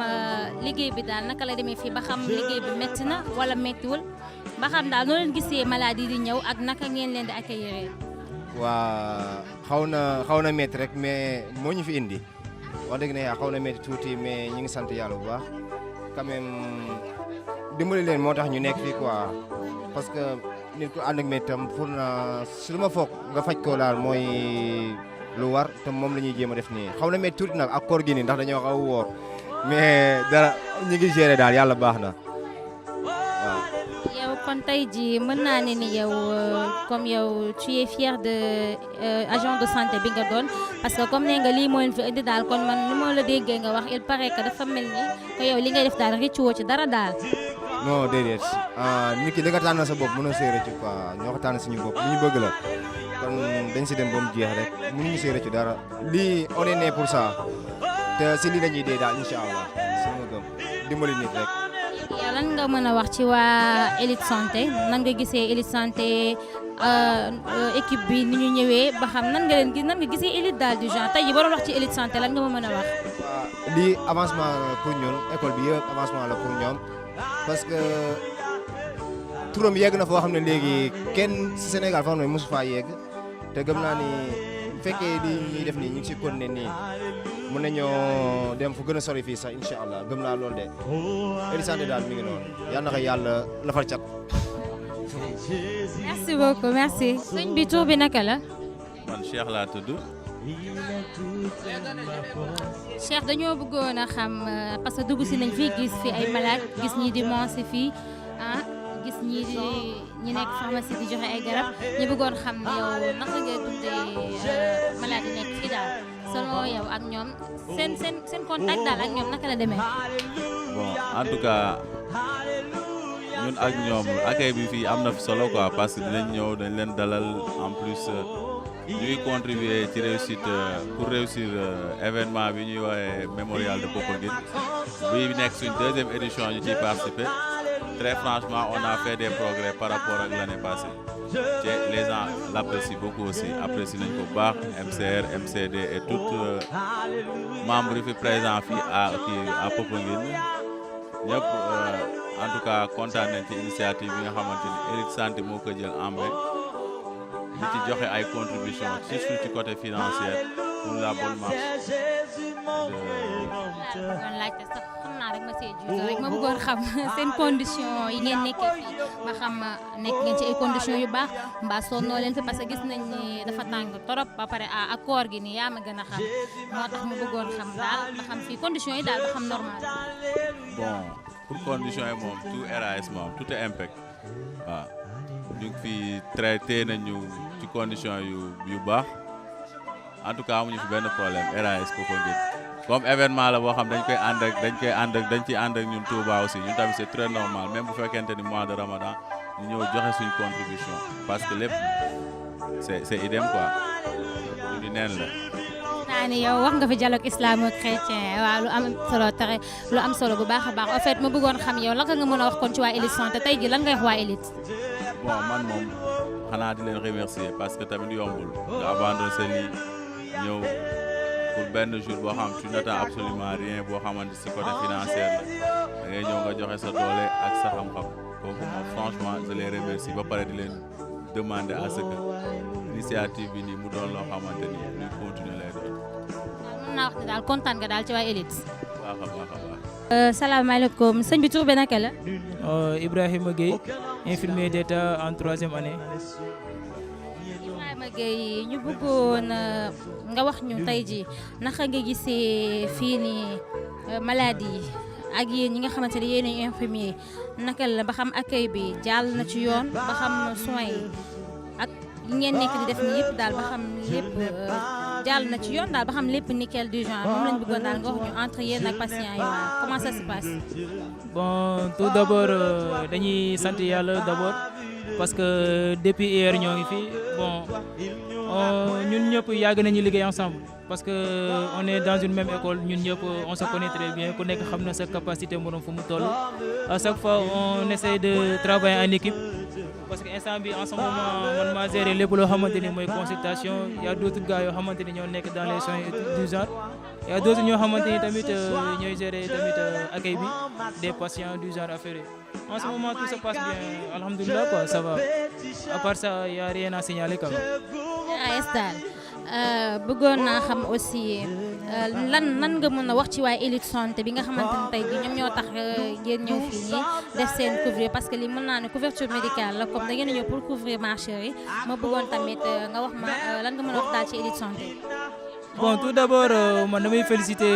liggéey bi daal naka la demee fii ba xam liggéey bi métti na wala méttiwul ba xam daal noo leen gisee maladie di ñëw ak naka ngeen leen di accueillir. waa xaw na métti rek mais moo ñu fi indi wax dëgg ne yaa xaw na métti tuuti mais ñu ngi sant yàlla bu baax quand même dimbali leen moo tax ñu nekk fii quoi parce que nit ku ànd ak méttam pour na su ma foog nga faj ko daal mooy lu war te moom la ñuy jéem a def nii xaw na métti tuuti nag ak koor gi nii ndax dañoo xaw a woor mais dara ñu ngi gérer daal yàlla baax na waaw. yow kon tey jii mën naa ne ni yow comme yow tu es fier de agent de santé bi nga doon parce que comme nee nga lii moo leen fi indi daal kon man ni ma la déggee nga wax il paraît que dafa mel ni que yow li ngay def daal rëccu woo ci dara daal. non déedéet nit ki da nga tànn sa bopp mën a see rëccu quoi ñoo ko tànn suñu bopp lu ñu bëgg la kon dañ si dem ba mu jeex rek mënuñu see rëccu dara lii on est né pour ça te si lii la ñuy dee daal incha allah sama gëm dimbali nit rek. yow lan nga mën a wax ci waa Elite Santé nan nga gisee Elite Santé équipe bi ni ñu ñëwee ba xam nan nga gisee Elite daal du genre tey jii waroon wax ci Elite Santé lan nga ma mën a wax. lii avancement pour ñun école bi yëpp avancement la pour ñoom parce que turam yegg na foo xam ne léegi kenn si Sénégal foo xam ne mosu faa yegg te gëm naa ni bu fekkee li ñuy def nii ñu ngi si continuer nii mën nañoo dem fu gën a sori fii sax incha allah gëm naa loolu de Elite Santé daal mi ngi noonu yal na ko yàlla lafal cat. merci beaucoup merci. sëñ bi tur bi naka la. man Cheikh laa tudd. Cheikh dañoo bëggoon a xam parce que dugg si nañ fii gis fi ay malade gis ñi di monse fii gis ñi nekk pharmacie di joxe ay garab ñu bëggoon xam yow naka nga dundee malade yi nekk fii daal selon yow ak ñoom seen contact daal ak ñoom naka la demee. bon en tout cas ñun ak ñoom accueil bi fii am na fi solo quoi parce que dinañ ñëw dañ leen dalal en plus ñuy contribuer ci réussite pour réussir événement bi ñuy woowee mémorial de Popenguine bi nekk suñ deuxième édition ñu ciy participer très franchement on a fait des progrès par rapport ak l'année passée te les gens l'apprécient beaucoup aussi apprécient nañ ko bu baax MCR MCD et tout membres yi fi présent fii à Popenguine ñëpp en tout cas kontaan nañ ci initiative bi nga xamante ni Elite Santé moo ko jël en main di ci joxe ay contribution surtout ci côté financier pour la bonne marche. doon laajte sax xam naa rek ma fee juddoo rek ma bëggoon xam seen condition yi ngeen nekkee fii ma xam nekk ngeen ci ay conditions yu baax mbaa sonnoo leen fi parce que gis nañ ni dafa tàng torop ba pare ak koor gi nii yaa ma gën a xam moo tax ma bëggoon xam daal ba xam fii conditions yi daal ba xam normal. bon pour conditions yi moom tout RAS moom tout est impec waaw ñu ngi fi traité nañu ci conditions yu baax en tout cas amuñu fi benn problème RAS Popenguine comme événement la boo xam dañ ciy ànd ak ñun Touba aussi ñun tamit c'est très normal même bu fekkente ni mois de Ramadan ñu ñëw joxe suñu contribution parce que lépp c'est idem quoi ñu di neen la. naa ni yow wax nga fi dialogue islamo-chrétien waaw lu am solo bu baax a baax en fait ma bëggoon xam yow lan nga mën a wax kon ci waa Elite Santé tey jii lan ngay wax waa Elite. bon man moom xanaa di leen remercier parce que tamit yombul nga abandonné sa lii ñëw pour benn jour boo xam tu n'attends absolument rien boo xamante si côté financier la da ngay ñëw nga joxe sa doole ak sa xam-xam kooku moom franchement je les remercie ba pare di leen demander à ce que initiative bi nii mu doon loo xamante ni ñu continuer lay doon. mën naa wax ne daal kontaan nga daal ci waa Elite. baax a baax a baax. salaamaaleykum sëñ bi tur bi naka la. Ibrahima Gueye infirmier d'état en 3e année. Ibrahima Gueye ñu bëggoon nga wax ñu tey jii naka nga gisee fii nii maladie yi ak yéen ñi nga xamante ne yéen infirmier naka la ba xam accueil bi jàll na ci yoon ba xam soins yi ak yi ngeen nekk di def ni yëpp daal ba xam lépp jàll na ci yoon daal ba xam lépp nickel du genre moom lañ bëggoon daal nga wax ñu entre yéen ak patients yi waaw comment ça se passe. bon tout d'abord dañuy sant yàlla d'abord parce que depuis hier ñoo ngi fi bon ñun ñëpp yàgg nañu liggéey ensemble parce que on est dans une même école ñun ñëpp on se connaît très bien ku nekk xam na sa capacité morom fu mu toll à chaque fois on essaie de travailler en équipe parce que instant bi en ce moment man maa géré lépp loo xamante ni mooy consultation y a d'autres gars yoo xamante ni ñoo nekk dans les soins du genre y a d'autres ñoo xamante ni tamit ñooy gérer tamit accueil bi des patients du genre affaire en ce moment tout se passe bien alhamdulilah quoi ça va à part ça y a rien à signaler quand même. bëggoon naa xam aussi nan nga mën a wax ci waa Elite Santé bi nga xamante ne tey jii ñoom ñoo tax ngeen ñëw fii nii def seen couvrir parce que li mën naa ne couverture médicale la comme da ngeen a ñëw pour couvrir marcheurs yi ma bëggoon tamit nga wax ma lan nga mën a wax daal ci Elite Santé. bon tout d'abord man damay féliciter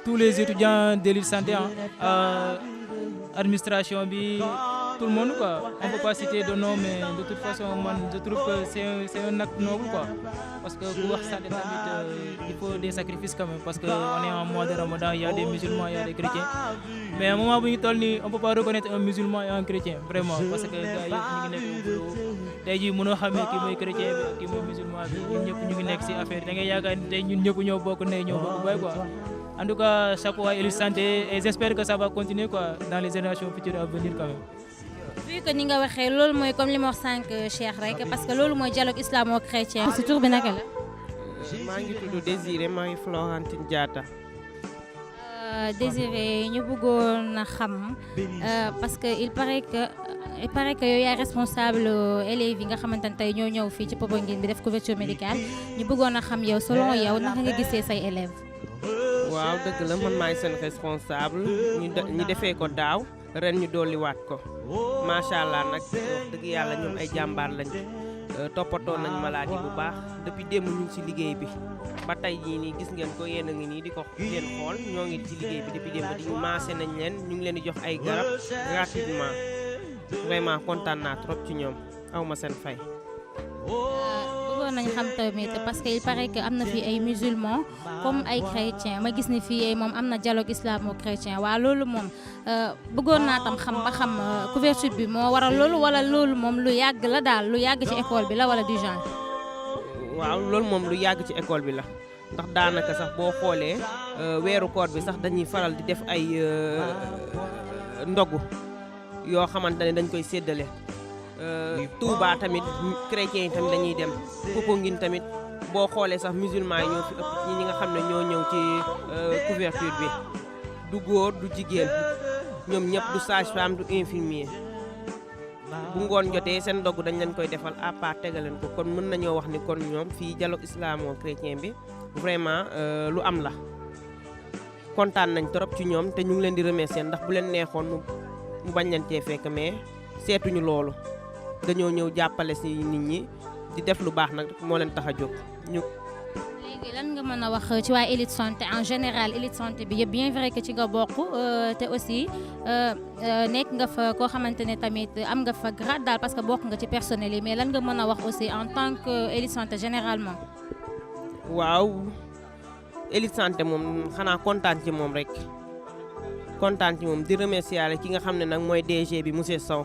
tous les étudiants d'Elite Santé administration bi tout le monde quoi on peut pas citer de nom mais de toute façon man je trouve que c'est un acte noble quoi parce que bu wax santé tamit il faut des sacrifices quand même parce que on est en mois de Ramadan il y a des musulmans il y a des chrétiens mais à un moment bu ñu toll nii on peut pas reconnaître un musulman et un chrétien vraiment parce que gars yëpp ñu ngi nekk au bureau tey jii mënoo xamee kii mooy chrétien bi kii mooy musulman bi ñun ñëpp ñu ngi nekk ci affaire da ngay yaakaar ni tey ñun ñëpp ñoo bokk ndey ñoo bokk baay quoi. En tout cas, chapeau à Elite Santé et j'espère que ça va continuer quoi dans les générations futures à venir quand même. vu que ni nga waxee loolu mooy comme li ma wax sànq Cheikh rek parce que loolu mooy dialogue islamo-chrétien. si tur bi naka la. maa ngi tudd Désiré maa ngi Florentine Diatta. Désiré ñu bëggoon a xam parce que il paraît que yow yaay responsable élèves yi nga xamante ne tey ñoo ñëw fii ci Popenguine bi def couverture médicale ñu bëggoon a xam yow selon yow naka nga gisee say élèves. waaw dëgg la man maay seen responsable ñu defee ko daaw ren ñu dolliwaat ko macha allah nag wax dëgg yàlla ñoom ay jàmbaar lañ toppatoo nañ maladie bu baax depuis démb ñu ngi ci liggéey bi ba tey jii nii gis ngeen ko yéen a ngi nii di ko leen xool ñoo ngi ci liggéey bi depuis démb di ñu maase nañ leen ñu ngi leen di jox ay garab gratuitement vraiment kontaan naa trop ci ñoom aw ma seen fay. bëggoon nañ xam tamit parce que il paraît que am na fi ay musulmans comme ay chrétiens ma gis ni fii moom am na dialogue islamo-chrétien waaw loolu moom bëggoon naa tam xam ba xam couverture bi moo waral loolu wala loolu moom lu yàgg la daal lu yàgg ci école bi la wala du genre. waaw loolu moom lu yàgg ci école bi la ndax daanaka sax boo xoolee weeru koor bi sax dañuy faral di def ay ndogu yoo xamante ne dañ koy séddale. Touba tamit chrétiens yi tamit dañuy dem Popenguine tamit boo xoolee sax musulmans yi ñoo fi ëpp ñi nga xam ne ñoo ñëw ci couverture bi du góor du jigéen ñoom ñëpp du sage-femme du infirmier bu ngoon jotee seen ndogg dañ leen koy defal à part tegaleen ko kon mën nañoo wax ni kon ñoom fii dialogue islamo-chrétien bi vraiment lu am la. kontaan nañ trop ci ñoom te ñu ngi leen di remercier ndax bu leen neexoon mu bañ leen cee fekk mais seetuñu loolu dañoo ñëw jàppale si nit ñi di def lu baax nag moo leen tax a jóg ñu. léegi lan nga mën a wax ci waa Elite Santé en général Elite Santé bi yëpp bien vrai que ci nga bokk te aussi nekk nga fa koo xamante ne tamit am nga fa grade daal parce que bokk nga ci personnel yi mais lan nga mën a wax aussi en tant que Elite Santé généralement. waaw Elite Santé moom xanaa kontaan ci moom rek kontaan ci moom di remercier ki nga xam ne nag mooy DG bi monsieur Sow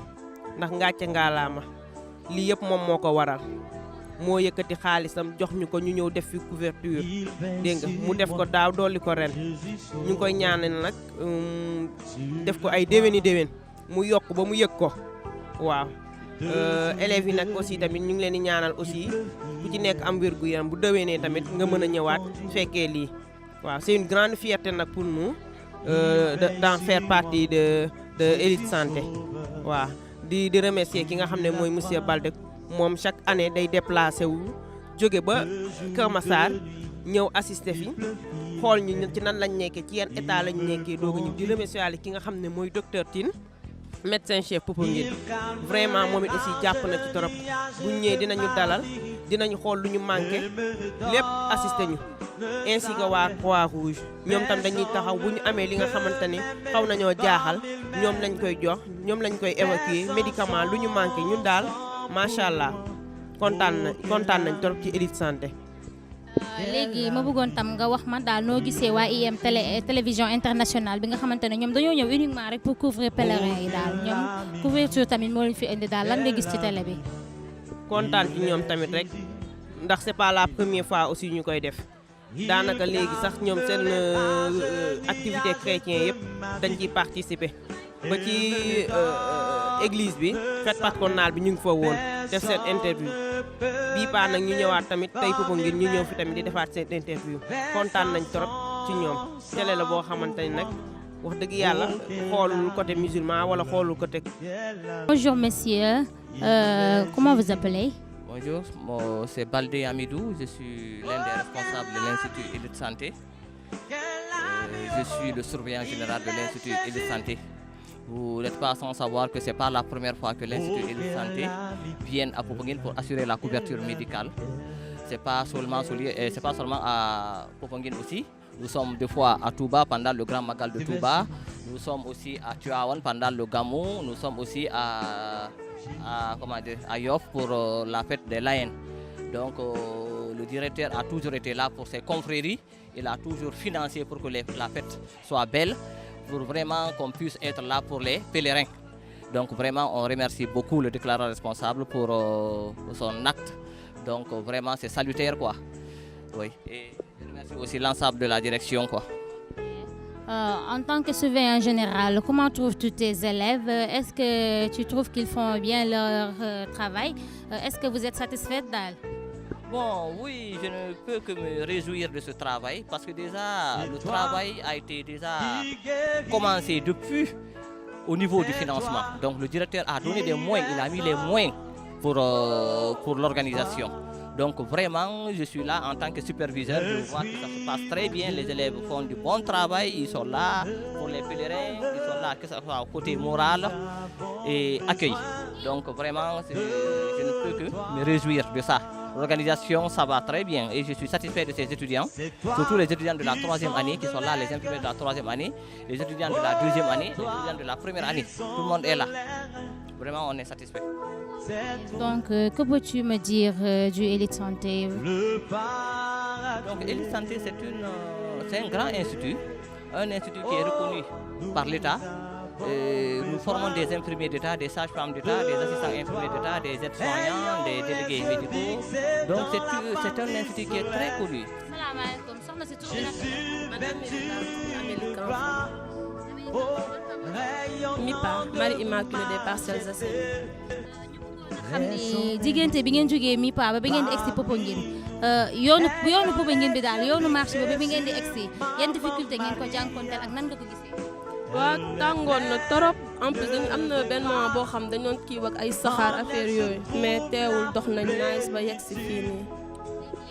ndax ngàcce ngaalaama lii yëpp moom moo ko waral. moo yëkkati xaalisam jox ñu ko ñu ñëw def fi couverture dégg nga mu def ko daaw dolli ko ren ñu ngi koy ñaanal nag def ko ay déwéni déwén mu yokk ba mu yëg ko waaw élèves yi nag aussi tamit ñu ngi leen di ñaanal aussi ku ci nekk am wér gu yaram bu déwénee tamit nga mën a ñëwaat fekkee lii waaw c'est une grande fierté nag pour nous d'en faire partie de Elite Santé waaw di remercier ki nga xam ne mooy monsieur Balde moom chaque année day déplacé wu jóge ba Kër Massar ñëw assister fi xool ñu ci nan lañ nekkee ci yan état lañ nekkee doog ñu di remercier ki nga xam ne mooy docteur Tine médecin chef Popenguine vraiment moom it aussi jàpp na ci trop bu ñu ñëwee dinañu dalal dinañu xool lu ñu manqué lépp assister ñu ainsi que waa Croix-Rouge ñoom tam dañuy taxaw bu ñu amee li nga xamante ne xaw nañoo jaaxal ñoom lañ koy jox ñoom lañ koy évacuer médicament lu ñu manqué ñun daal macha allah kontaan nañ trop ci Elite Santé. léegi ma bëggoon tam nga wax ma daal noo gisee waa IM télévision internationale bi nga xamante ne ñoom dañoo ñëw uniquement rek pour couvrir pèlerin yi daal ñoom couverture tamit moo leen fi indi daal lan nga gis ci télé bi. kontaan ci ñoom tamit rek ndax c'est pas la première fois aussi ñu koy def daanaka léegi sax ñoom seen activité chrétien yëpp dañ ciy participer ba ci église bi fête patronale bi ñu ngi fa woon def seen interview bii paa nag ñu ñëwaat tamit tey Popenguine ñu ñëw fi tamit di defaat seen interview kontaan nañ trop ci ñoom télé la boo xamante ni nag wax dëgg yàlla xoolul côté musulman wala xoolul côté. Bonjour monsieur, comment vous appelez? Bonjour, c'est Baldé Amidou, je suis l'un des responsables de l'Institut Elite Santé. Je suis le surveillant général de l'Institut Elite Santé. Vous n'êtes pas sans savoir que ce n'est pas la première fois que l'Institut Elite Santé vient à Popenguine pour assurer la couverture médicale. Ce n'est pas seulement à Popenguine aussi. Nous sommes des fois à Touba pendant le Grand Magal de Touba. Nous sommes aussi à Tivaouane pendant le Gamou. Nous sommes aussi à Yoff pour la fête des Layennes. Donc le directeur a toujours été là pour ses confréries. Il a toujours financé pour que la fête soit belle, pour vraiment qu'on puisse être là pour les pèlerins. Donc vraiment, on remercie beaucoup le déclarant responsable pour son acte. Donc vraiment, c'est salutaire, quoi. Oui. Et je remercie aussi l'ensemble de la direction, quoi. En tant que surveillant général, comment trouves-tu tes élèves? Est-ce que tu trouves qu'ils font bien leur travail? Est-ce que vous êtes satisfaite d'elle? Bon, oui, je ne peux que me réjouir de ce travail parce que déjà, le travail a été déjà commencé depuis au niveau du financement. Donc le directeur a donné des moyens, il a mis les moyens pour l'organisation. Donc vraiment, je suis là en tant que superviseur, je vois que ça se passe très bien, les élèves font du bon travail, ils sont là pour les pèlerins, ils sont là que ce soit au côté moral et accueil. Donc vraiment, je ne peux que me réjouir de ça. L'organisation, ça va très bien et je suis satisfait de ces étudiants, surtout les étudiants de la 3e année qui sont là, les infirmiers de la 3e année, les étudiants de la 2e année, les étudiants de la 1re année. Tout le monde est là. Vraiment, on est satisfait. Donc, que peux-tu me dire du Elite Santé? Donc, Elite Santé, c'est un grand institut, un institut qui est reconnu par l'État. Nous formons des infirmiers d'État, des sages-femmes d'État, des assistants infirmiers d'État, des aides-soignants, des délégués médicaux. Donc c'est un institut qui est très connu. MIPA, Marie Immaculée des Parcelles Assainies. xam ni diggante bi ngeen jógee MIPA ba bi ngeen di egsi Popenguine yoonu Popenguine bi daal yoonu marché ba bi ngeen di egsi yan difficulté ngeen ko jànkonteel ak nan nga ko gisee. waaw tàngoon na torop en plus dañu am na benn moment boo xam dañu doon kii ak ay saxaar affaire yooyu mais teewul dox nañu nice ba yegg si fii nii.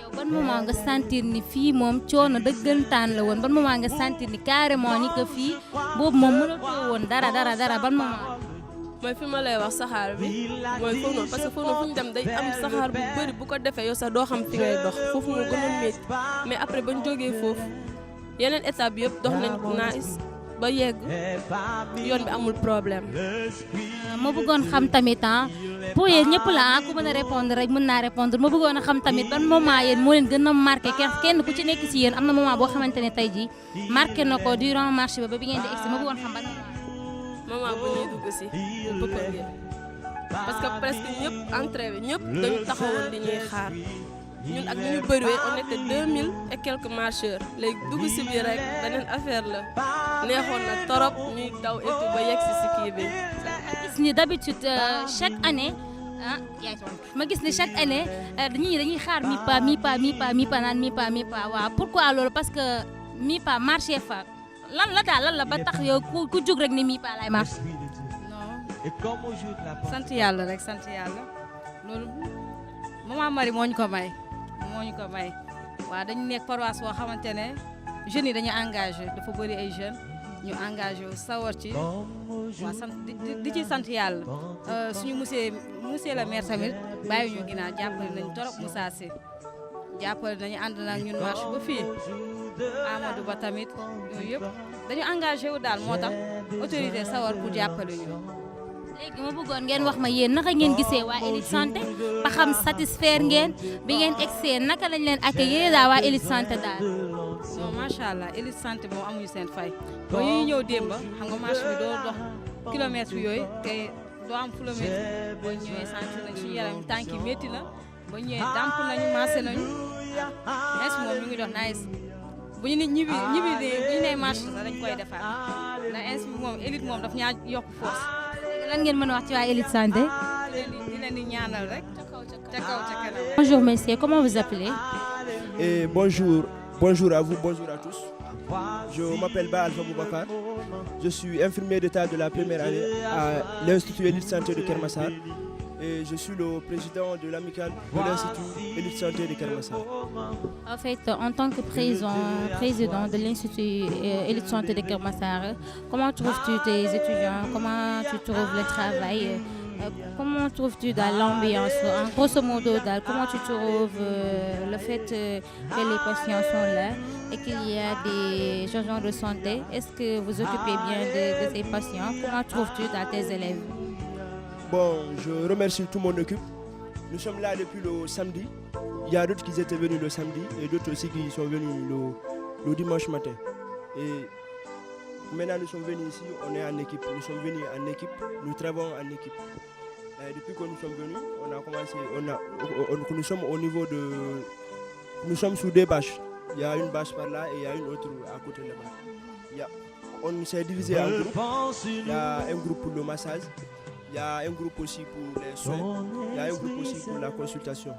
yow ban moment nga sentir ni fii moom coono dëggantaan la woon ban moment nga sentir ni carrément ni que fii boobu moom mënatoo woon dara ban moment. mooy fi ma lay wax saxaar bi mooy foofu noonu parce que foofu noonu fu ñu dem day am saxaar bu bëri bu ko defee yow sax doo xam fi ngay dox foofu moo gën a métti mais après bañ jógee foofu yeneen étape yëpp dox nañ nice ba yegg yoon bi amul problème. ma bëggoon xam tamit pour yéen ñëpp la ku mën a répondre rek mën naa répondre ma bëggoon a xam tamit ban moment yéen moo leen gën a marqué kenn ku ci nekk ci yéen am na moment boo xamante ne tey jii marqué na ko durant marché ba bi ngeen di egsi ma bëggoon xam ban moment bu ñuy dugg si Popenguine parce que presque ñëpp entrée bi ñëpp dañu taxawoon di ñuy xaar ñun ak ñu bëriwee on était 2000 et quelques marcheurs léegi dugg si biir rek beneen affaire la neexoon na torop ñuy daw et tout ba yegg si kii bi. gis ni d'habitude chaque année ma gis ni chaque année dañuy xaar mi pa naan mi pa waaw pourquoi loolu parce que mi pa marché fa lan la ba tax yow ku jug rek ni mi pa lay marché. sant yàlla rek sant yàlla loolu maman Marie moo ñu ko may waaw dañu nekk paroisse boo xamante ne jeunes yi dañu engagé dafa bëri ay jeunes ñu engagé wu sawar ci waaw sant di ci sant yàlla suñu monsieur le maire tamit bàyyi ñu ginnaaw jàppale nañu torop Moussa Sy jàppale nañu ànd na ñun marche ba fii Amadou Ba tamit yooyu yëpp dañu engagé wu daal moo tax autorité sawar pour jàppale ñu. léegi ma bëggoon ngeen wax ma yéen naka ngeen gisee waa Elite Santé ba xam satisfaire ngeen bi ngeen egsee naka lañ leen accueillir daal waa Elite Santé daal. non macha allah Elite Santé moom amuñu seen fay ba ñuy ñëw démb xam nga marché bi doo dox kilomètre yooyu te doo am kilomètre boo ñëwee sentir nañ suñu yaram tànk yi métti na ba ñëwee damp nañu massé nañu waaw moom ñu ngi dox nice bu ñu nit ñibbi bu ñu nee marché sax dañ koy defaat ndax ins bi moom Elite moom daf ñaa yokk force. lan ngeen mën a wax ci waa Elite Santé. di leen di ñaanal rek ca kaw ca kanam. Bonjour messieurs, comment vous appelez? Et bonjour à vous, bonjour à tous. Je m'appelle Ba Alpha Boubacar. Je suis infirmier d'état de la première année à l'Institut Elite Santé de Keur Massar. Et je suis le président de l'amicale de l'Institut Elite Santé de Keur Massar. En fait, en tant que président de l'Institut Elite Santé de Keur Massar, comment trouves-tu tes étudiants? Comment tu trouves le travail? Comment trouves-tu l'ambiance? En grosso modo, comment tu trouves le fait que les patients sont là et qu'il y a des agents de santé? Est-ce que vous occupez bien de ces patients? Comment trouves-tu tes élèves? Bon, je remercie tout mon équipe. Nous sommes là depuis le samedi. Il y a d'autres qui étaient venus le samedi et d'autres aussi qui sont venus le dimanche matin. Et maintenant nous sommes venus ici, on est en équipe. Nous sommes venus en équipe, nous travaillons en équipe. Et depuis que nous sommes venus, on a commencé, nous sommes au niveau de... Nous sommes sous deux bâches. Il y a une bâche par là et il y a une autre à côté là-bas. On s'est divisé en groupes. Il y a un groupe pour le massage. Il y a un groupe aussi pour les soins, il y a un groupe aussi pour la consultation.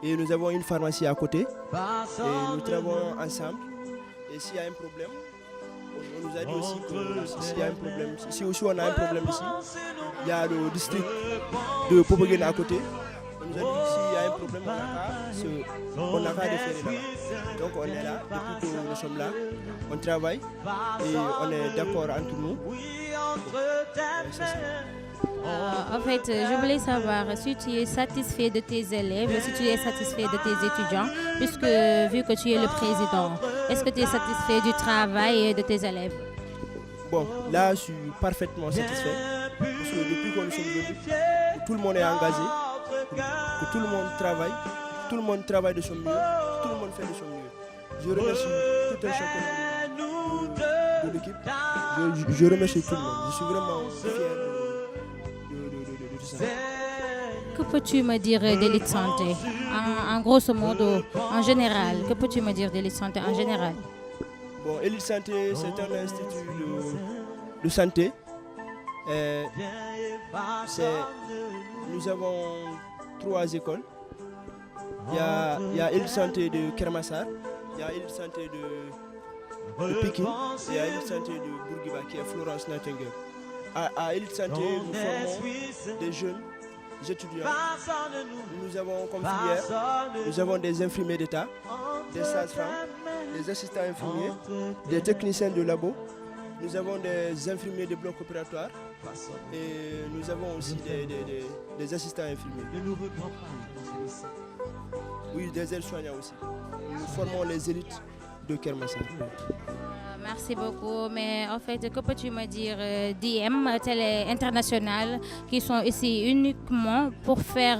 Et nous avons une pharmacie à côté et nous travaillons ensemble. Et s'il y a un problème, on nous a dit aussi que s'il y a un problème, si aussi on a un problème ici, il y a le district de Popenguine à côté. On nous a dit que s'il y a un problème, on n'a qu'à déférer là-bas. Donc on est là, depuis que nous sommes là, on travaille et on est d'accord entre nous. C'est ça. En fait, je voulais savoir si tu es satisfait de tes élèves, si tu es satisfait de tes étudiants, puisque vu que tu es le président, est-ce que tu es satisfait du travail de tes élèves? Bon, là, je suis parfaitement satisfait, parce que depuis que nous sommes venus, tout le monde est engagé, que tout le monde travaille de son mieux, que tout le monde fait de son mieux. Je remercie tout un chacun de l'équipe, je remercie tout le monde, je suis vraiment fier de ça. Que peux-tu me dire d'Elite Santé en grosso modo, en général? Que peux-tu me dire d'Elite Santé en général? Bon, Elite Santé, c'est un institut de santé. Nous avons 3 écoles. Il y a Elite Santé de Keur Massar, il y a Elite Santé de Pikine et il y a Elite Santé de Bourguiba qui est Florence Nightingale. À Elite Santé, nous formons des jeunes étudiants. Nous avons comme filière, nous avons des infirmiers d'État, des sages-femmes, des assistants infirmiers, des techniciens de labo. Nous avons des infirmiers de bloc opératoire et nous avons aussi des assistants infirmiers. Oui, des aides-soignants aussi. Nous formons les élites de Keur Massar. Merci beaucoup. Mais en fait, que peux-tu me dire d'IM, télé internationale, qui sont ici uniquement pour faire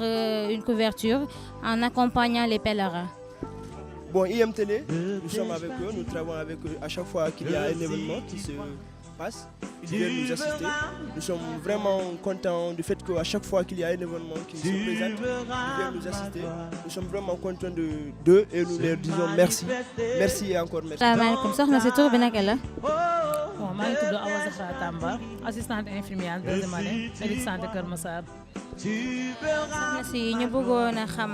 une couverture en accompagnant les pèlerins? Bon, IM Télé, nous sommes avec eux, nous travaillons avec eux à chaque fois qu'il y a un événement qui se passe, ils viennent nous assister. Nous sommes vraiment contents du fait qu'à chaque fois qu'il y a un événement qui se présente, ils viennent nous assister. Nous sommes vraiment contents d'eux et nous leur disons merci. Merci et encore merci. Salaamaaleykum, soxna si tur bi naka la? Bon, maa ngi tudd Awa Zahra Tamba, assistante infirmière deuxième année, élite santé Keur Massar. Soxna si ñu bëggoon a xam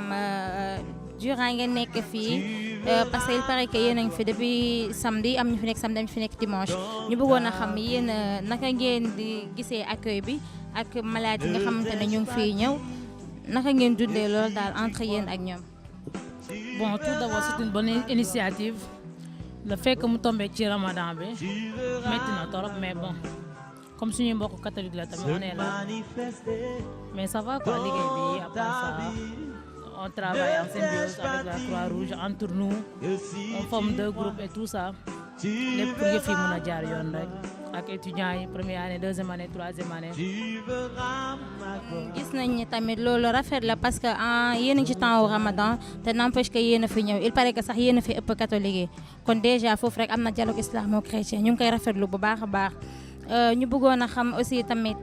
durant ngeen nekk fii parce que il paraît que yéen a ngi fi depuis samedi am ñu fi nekk samedi am ñu fi nekk dimanche ñu bëggoon a xam yéen naka ngeen di gisee accueil bi ak malade yi nga xamante ne ñu ngi fiy ñëw naka ngeen dundee loolu daal entre yéen ak ñoom. Bon, tout d'abord c'est une bonne initiative. Le fait que mu tombé ci Ramadan bi métti na torop mais bon comme suñuy mbokk catholique la tamit on est là mais ça va quoi liggéey bi à part ça. On travaille en symbiose avec la Croix-Rouge entre nous, on forme 2 groupes et tout ça. Les pour yëf yi mën a jaar yoon rek ak étudiants yi première année, deuxième année, troisième année. Gis nañ ni tamit loolu rafet la parce que yéen a ngi ci temps au Ramadan te n'empêche que yéen a fi ñëw il paraît que sax yéen a fi ëpp catholique yi kon déjà foofu rek am na dialogue islamo-chrétien ñu ngi koy rafetlu bu baax a baax. ñu bëggoon a xam aussi tamit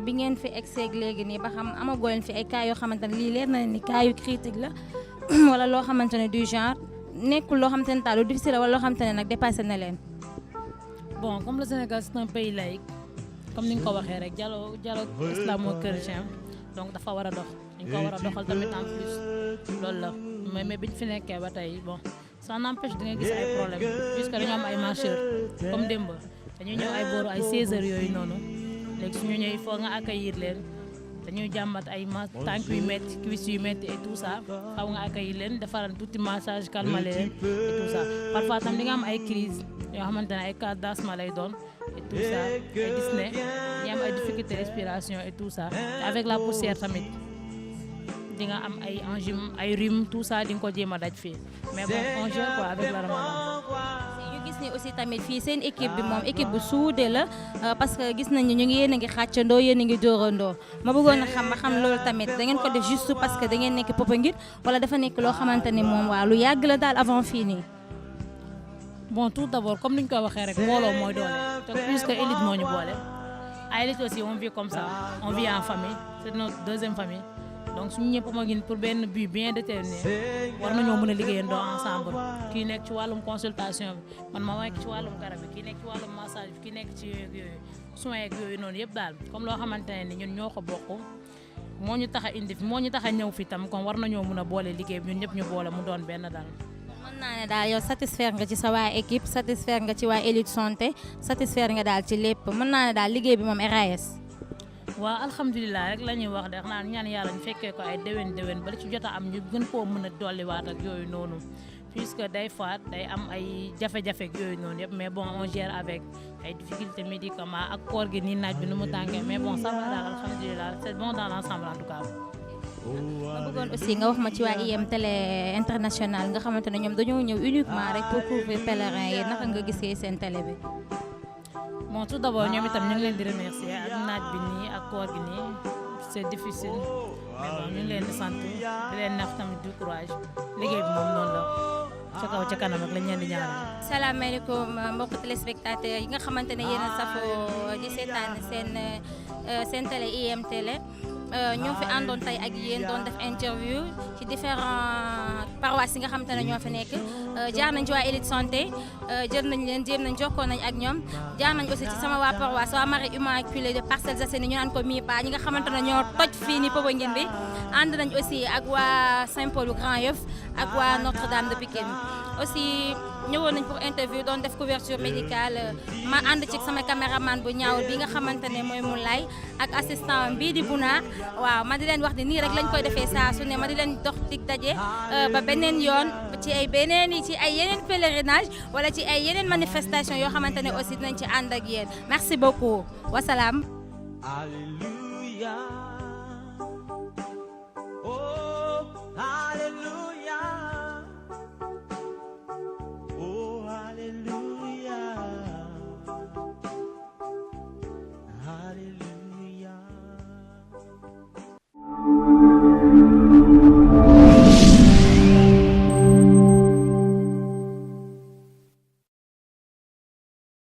bi ngeen fi egseeg léegi nii ba xam amagoo leen fi ay cas yoo xamante ne lii leer na ni cas yu critique la wala loo xamante ne du genre nekkul loo xamante ne daal lu difficile wala loo xamante ne nag dépassé na leen. Bon, comme le Sénégal c'est un pays laïque comme ni nga ko waxee rek dialogue islamo-chrétien donc dafa war a dox dañ ko war a doxal tamit en plus loolu la mais biñ fi nekkee ba tey bon ça n'empêche di nga gis ay problèmes puisque dañoo am ay marcheurs comme démb. dañuy ñëw ay booru ay 16 heures yooyu noonu léegi suñu ñëw il faut nga accueillir leen dañuy jàmbat ay tànk yu métti cuisse yu métti et tout ça xaw nga accueillir leen defaral tuuti massage calmer leen et tout ça parfois tam di nga am ay crise yoo xamante ne ay cas d'asthme lay doon et tout ça nga gis ne ñi am ay difficulté respiration et tout ça avec la poussière tamit di nga am ay angine ay rhume tout ça di nga ko jéem a daj fii mais bon on gère quoi avec le Ramadan. Gis ni aussi tamit fii seen équipe bi moom équipe bu suude la parce que gis nañu ñu ngi yéen a ngi xàccandoo yéen a ngi dóorandoo ma bëggoon a xam ba xam loolu tamit da ngeen ko def juste parce que da ngeen nekk Popenguine wala dafa nekk loo xamante ni moom waa lu yàgg la daal avant fii nii. Bon, tout d'abord comme ni ñu ko waxee rek mbooloo mooy doole te puisque élite moo ñu boole à élite aussi on vit comme ça on vit en famille c'est notre deuxième famille. Donc suñu ñëpp Popenguine pour benn but bien déterminé war nañoo mën a liggéeyandoo ensemble kii nekk ci wàllum consultation bi man ma nekk ci wàllum garab bi kii nekk ci wàllum massage bi kii nekk ci yooyu soins yeeg yooyu noonu yëpp daal comme loo xamante ne ni ñun ñoo ko bokk moo ñu tax a indi fi moo ñu tax a ñëw fi tam comme war nañoo mën a boole liggéey bi ñun ñëpp ñu boole mu doon benn daal. mën naa ne daal yow satisfaire nga ci sa waa équipe satisfaire nga ci waa élite santé satisfaire nga daal ci lépp mën naa ne daal liggéey bi moom RAS. waaw alhamdulilah rek la ñuy wax de xanaa ñaan yàlla ñu fekkee ko ay déwén ba li ci jot a am ñu gën koo mën a dolliwaat ak yooyu noonu puisque day faat day am ay jafe-jafe ak yooyu noonu yëpp mais bon on gère avec ay difficultés médicaments ak koor gi nii naaj bi nu mu tànkee mais bon ça va daal alhamdulilah c'est bon dans l'ensemble en tout cas. ma bëggoon aussi nga wax ma ci waa IM Télé International nga xamante ne ñoom dañoo ñëw uniquement rek pour couvrir pèlerins yi naka nga gisee seen télé bi. Bon, tout d'abord ñoom itam ñu ngi leen di remercier ak naaj bi nii ak koor gi nii c'est difficile mais bon ñu ngi leen di sant di leen neex tamit du courage liggéey bi moom noonu la ca kaw ca kanam ak lañ leen di ñaanal. salaamaaleykum mbokki téléspectateurs yi nga xamante ne yéen a safoo di seetaan seen télé IM Télé ñoo fi àndoon tey ak yéen doon def interview ci différents paroisses yi nga xamante ne ñoo fi nekk jaar nañ ci waa élite santé jël nañ leen jéem nañ jokkoo nañ ak ñoom jaar nañ aussi ci sama waa paroisse waa Marie Immaculée de Parcelles Assainies ñu naan ko MIPA ñi nga xamante ne ñoo toj fii ni Popenguine bi ànd nañ aussi ak waa Saint-Paul bu Grand Yoff ak waa Notre-Dame de Pikine aussi ñëwoon nañ pour interview doon def couverture médicale ma ànd ci sama caméraman bu ñaawul bi nga xamante ne mooy Moulay ak assistant bii di Bouna waaw ma di leen wax ni nii rek lañ koy defee saa su ne ma di leen dox dig daje ba beneen yoon ci ay yeneen pèlerinage wala ci ay yeneen manifestation yoo xamante ne aussi dinañ ci ànd ak yéen merci beaucoup wasalaam. Alléluia.